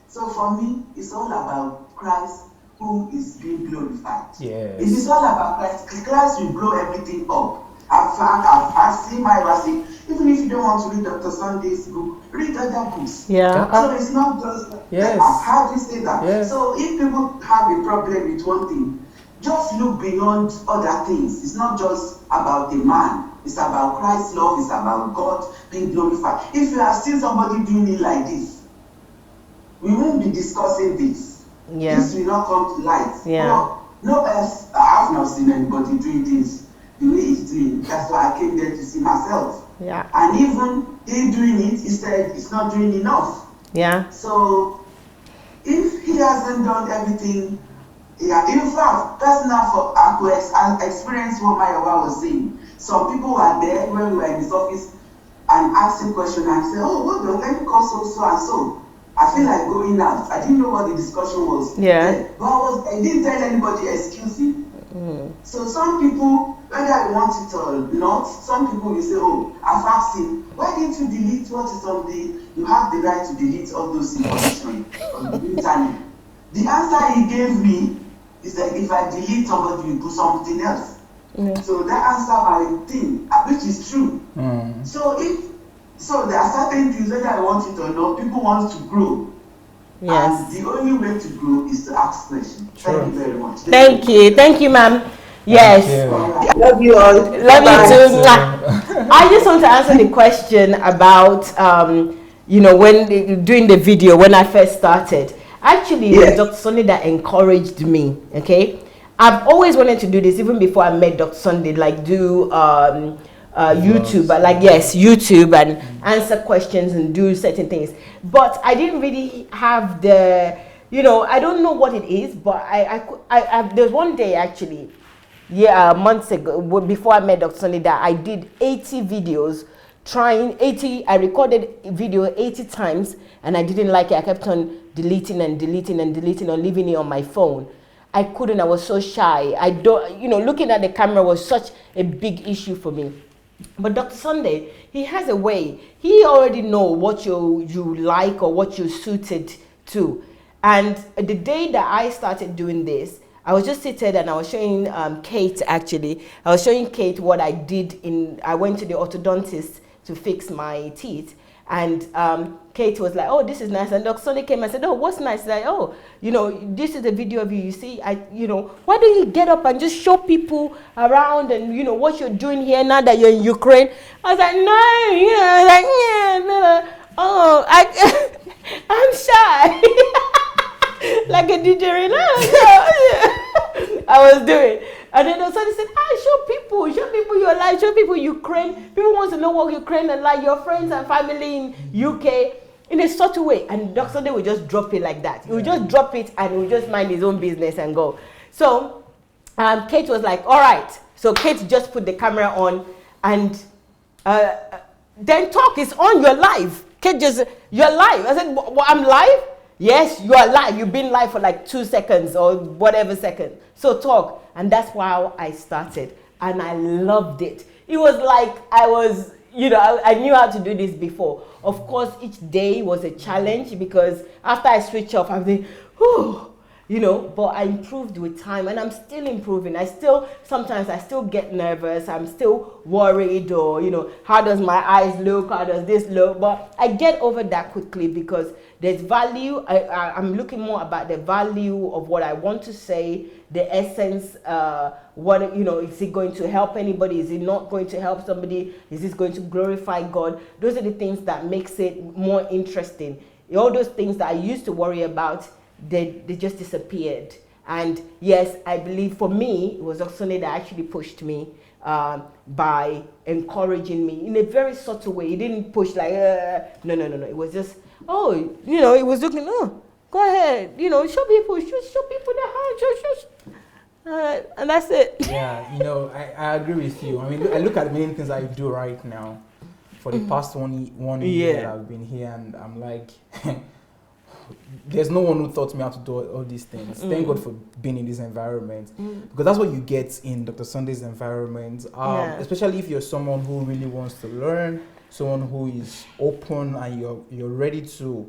So for me, it's all about Christ who is being glorified. Yes. It is all about Christ. Christ will blow everything up. I've seen my verse. Even if you don't want to read Dr. Sunday's book, read other books. Yeah. So it's not just Yes. how do you say that? Yes. So if people have a problem with one thing, just look beyond other things. It's not just about the man. It's about Christ's love. It's about God being glorified. If you have seen somebody doing it like this, we won't be discussing this. Yeah. This will not come to light. Yeah. No else. I have not seen anybody doing this the way he's doing. That's why I came there to see myself. Yeah. And even he doing it, he said it's not doing enough. Yeah. So if he hasn't done everything, in fact, personal I could experience what Mayowa was saying. Some people were there when we were in his office and asked him question and said, oh, what the let me call so and so. I feel like going out. I didn't know what the discussion was. Yeah. But I didn't tell anybody excuse me. So some people, whether you want it or not, some people will say, oh, I've asked him, why didn't you delete what is on you have the right to delete all those information on the internet. The answer he gave me is that if I delete somebody, you put something else. Yeah. So that answer my thing, which is true. So there are certain things, whether I want it or not, people want to grow. Yes. And the only way to grow is to ask questions. Sure. Thank you very much. Thank you, ma'am. Yes. Love you all. Love you too. I just want to answer the question about, when doing the video, when I first started. Actually, it was Dr. Sunday that encouraged me, okay? I've always wanted to do this, even before I met Dr. Sunday, like do YouTube, YouTube and answer questions and do certain things. But I didn't really have the, I don't know what it is, but there's one day actually, months ago, before I met Dr. Sunday, that I did 80 videos, I recorded video 80 times, and I didn't like it. I kept on deleting or leaving it on my phone. I couldn't, I was so shy. Looking at the camera was such a big issue for me. But Dr. Sunday, he has a way. He already know what you like or what you're suited to. And the day that I started doing this, I was just seated and I was showing Kate, actually. I was showing Kate what I did I went to the orthodontist to fix my teeth. And Kate was like, oh, this is nice. And Dr. Sunday came and said, oh, what's nice? Like, oh, this is a video of you. You see, why don't you get up and just show people around and, what you're doing here now that you're in Ukraine? I was like, no, like, yeah, no. Oh, I'm shy. Like a DJ, I was doing. And then somebody said, show people your life, show people Ukraine. People want to know what Ukraine is like, your friends and family in UK, in a subtle way. And Dr. Sunday would just drop it like that. He would just drop it and he would just mind his own business and go. So Kate was like, all right. So Kate just put the camera on and then talk, it's on, you're live. Kate just, you're live. I said, I'm live? Yes, you are live. You've been live for like 2 seconds or whatever second. So talk. And that's how I started. And I loved it. It was like I was, I knew how to do this before. Of course, each day was a challenge because after I switch off, I'm like, whew, but I improved with time and I'm still improving. Sometimes I still get nervous. I'm still worried or, how does my eyes look? How does this look? But I get over that quickly because there's value. I'm looking more about the value of what I want to say, the essence, is it going to help anybody? Is it not going to help somebody? Is this going to glorify God? Those are the things that makes it more interesting. All those things that I used to worry about, they just disappeared. And yes, I believe for me, it was Oksone that actually pushed me by encouraging me in a very subtle way. He didn't push like, no. It was just, it was looking, go ahead, show people the heart, and that's it. Yeah, I agree with you. I mean, I look at many things I do right now. For the past one year that I've been here, and I'm like, there's no one who taught me how to do all these things. Thank God for being in this environment, because that's what you get in Dr. Sunday's environment. Especially if you're someone who really wants to learn, someone who is open, and you're ready to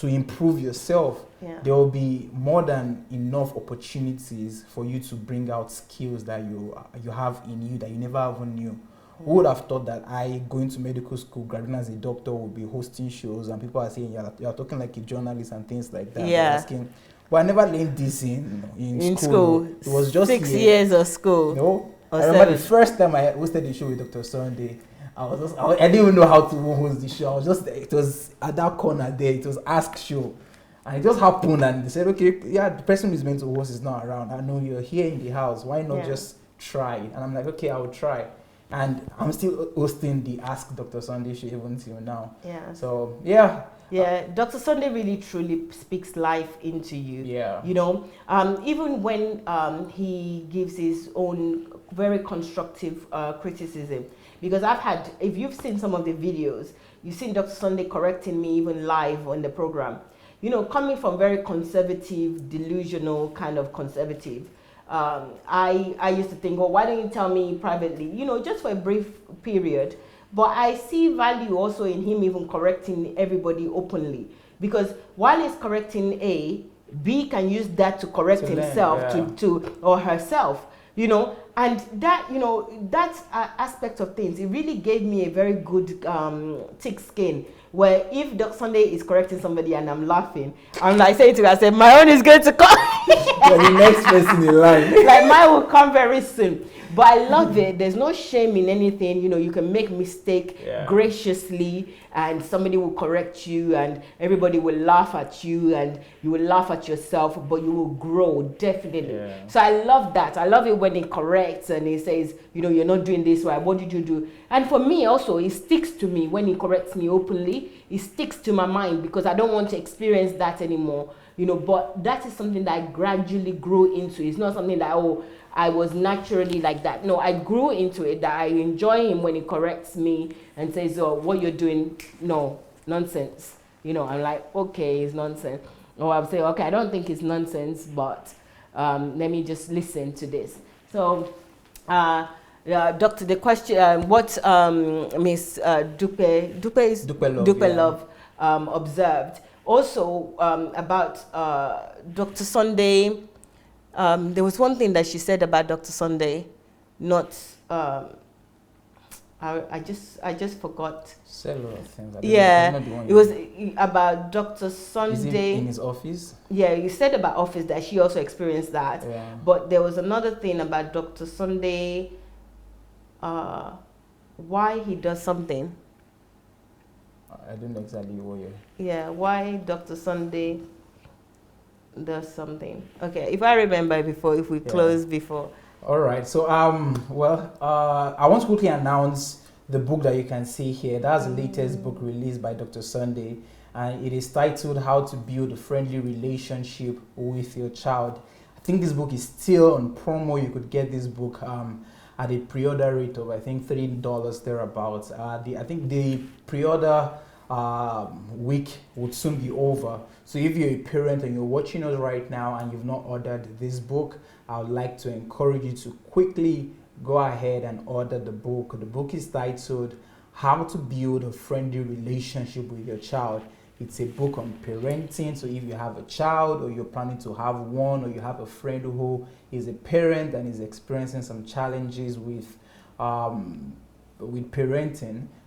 improve yourself. There will be more than enough opportunities for you to bring out skills that you have in you that you never even knew. Who would have thought that I, going to medical school, graduating as a doctor, would be hosting shows and people are saying you're talking like a journalist and things like that. Yeah. Asking, but I never learned this in school. It was just 6 years of school. I remember the first time I hosted the show with Dr. Sunday, I didn't even know how to host the show. It was at that corner there, it was Ask Show. And it just happened and they said, okay, the person who's meant to host is not around. I know you're here in the house. Why not just try? And I'm like, okay, I will try. And I'm still hosting the Ask Dr. Sunday show even till now. Yeah. So, Dr. Sunday really truly speaks life into you. Yeah. Even when he gives his own very constructive criticism. Because if you've seen some of the videos, you've seen Dr. Sunday correcting me even live on the program. Coming from very conservative, delusional kind of conservative, I used to think, well, why don't you tell me privately, just for a brief period. But I see value also in him even correcting everybody openly. Because while he's correcting A, B can use that to correct himself or herself, and that, that aspect of things, it really gave me a very good thick skin. Where if Dr. Sunday is correcting somebody and I'm laughing, I'm like saying to her, I said, my own is going to come. You're the next person in line. Like mine will come very soon. But I love it. There's no shame in anything. You can make mistake graciously and somebody will correct you and everybody will laugh at you and you will laugh at yourself, but you will grow, definitely. Yeah. So I love that. I love it when he corrects and he says, you're not doing this right. What did you do? And for me also, it sticks to me when he corrects me openly. It sticks to my mind because I don't want to experience that anymore. But that is something that I gradually grew into. It's not something that, I was naturally like that. No, I grew into it, that I enjoy him when he corrects me and says, what you're doing, no, nonsense. I'm like, okay, it's nonsense. Or I'll say, okay, I don't think it's nonsense, but let me just listen to this. So Doctor, the question, what Miss Dupe Love observed. Also, about Dr. Sunday, there was one thing that she said about Dr. Sunday, not, I just forgot. Several things. Yeah, it was about Dr. Sunday. Is it in his office? Yeah, you said about office that she also experienced that. Yeah. But there was another thing about Dr. Sunday, why he does something. I don't know exactly what you're... Yeah, why Dr. Sunday does something. Okay, if I remember before, if we close before. All right. So, I want to quickly announce the book that you can see here. That's the latest book released by Dr. Sunday, and it is titled How to Build a Friendly Relationship with Your Child. I think this book is still on promo. You could get this book at a pre-order rate of, I think, $3 thereabouts. I think the pre-order week would soon be over. So if you're a parent and you're watching us right now and you've not ordered this book, I would like to encourage you to quickly go ahead and order the book. The book is titled How to Build a Friendly Relationship with Your Child. It's a book on parenting. So if you have a child, or you're planning to have one, or you have a friend who is a parent and is experiencing some challenges with parenting,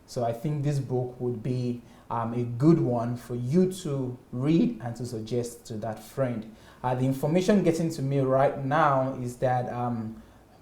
so I think this book would be a good one for you to read and to suggest to that friend. The information getting to me right now is that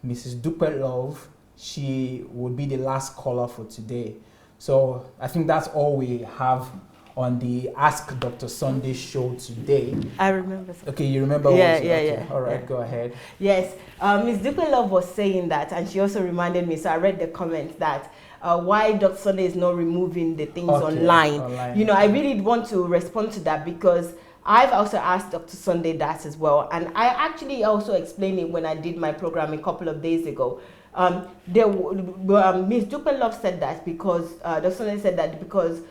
Mrs. Dupe Love, she would be the last caller for today. So I think that's all we have on the Ask Dr. Sunday show today. I remember. Okay, you remember? Yeah. All right, go ahead. Yes, Ms. Dupe Love was saying that, and she also reminded me, so I read the comment that why Dr. Sunday is not removing the things online. You know, I really want to respond to that because I've also asked Dr. Sunday that as well. And I actually also explained it when I did my program a couple of days ago. Ms. Dupe Love said that because, Dr. Sunday said that because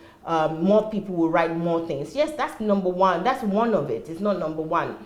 more people will write more things. Yes, that's number one. That's one of it. It's not number one.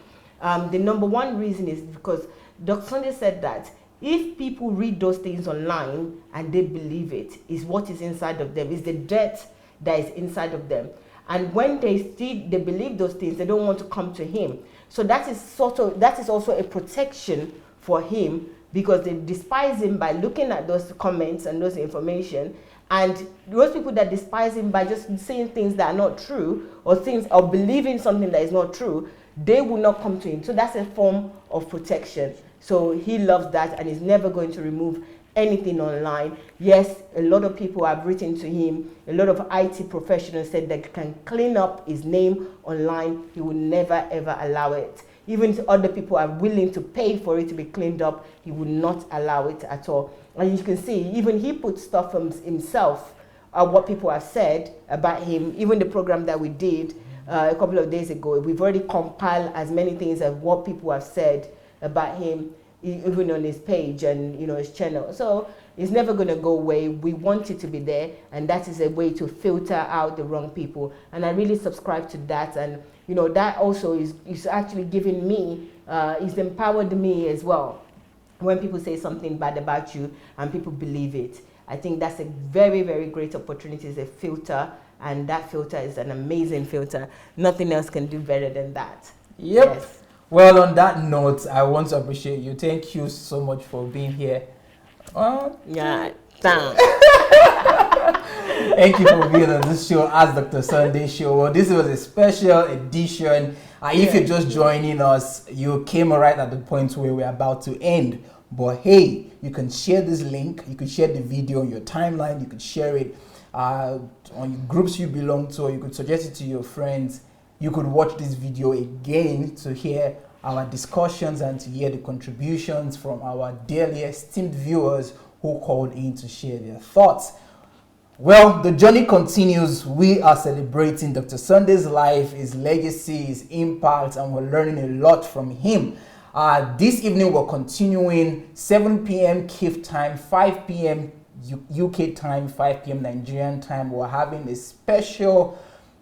The number one reason is because Dr. Sunday said that if people read those things online and they believe it, is what is inside of them, is the dirt that is inside of them. And when they believe those things, they don't want to come to him. So that is also a protection for him, because they despise him by looking at those comments and those information. And those people that despise him by just saying things that are not true, or believing something that is not true, they will not come to him. So that's a form of protection. So he loves that and is never going to remove anything online. Yes, a lot of people have written to him. A lot of IT professionals said they can clean up his name online. He will never ever allow it. Even if other people are willing to pay for it to be cleaned up, he will not allow it at all. And you can see, even he put stuff from himself, what people have said about him. Even the program that we did a couple of days ago, we've already compiled as many things as what people have said about him, even on his page and his channel. So it's never going to go away. We want it to be there, and that is a way to filter out the wrong people. And I really subscribe to that, and that also is actually giving me, it's empowered me as well. When people say something bad about you and people believe it, I think that's a very, very great opportunity. It's a filter, and that filter is an amazing filter. Nothing else can do better than that. Yep. Yes. Well, on that note, I want to appreciate you. Thank you so much for being here. Yeah. Thanks. Thank you for being on this show, Ask Dr. Sunday show. Well, this was a special edition. If you're just joining us, you came right at the point where we're about to end. But hey, you can share this link. You can share the video on your timeline. You can share it on groups you belong to, or you could suggest it to your friends. You could watch this video again to hear our discussions and to hear the contributions from our dearly esteemed viewers who called in to share their thoughts. Well, the journey continues. We are celebrating Dr. Sunday's life, his legacy, his impact, and we're learning a lot from him. This evening, we're continuing 7 p.m. Kyiv time, 5 p.m. UK time, 5 p.m. Nigerian time. We're having a special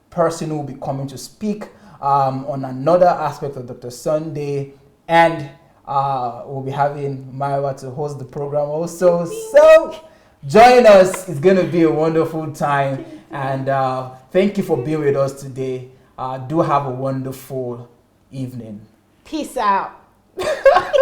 person who will be coming to speak on another aspect of Dr. Sunday, and we'll be having Maiwa to host the program also. So join us. It's going to be a wonderful time. And thank you for being with us today. Do have a wonderful evening. Peace out.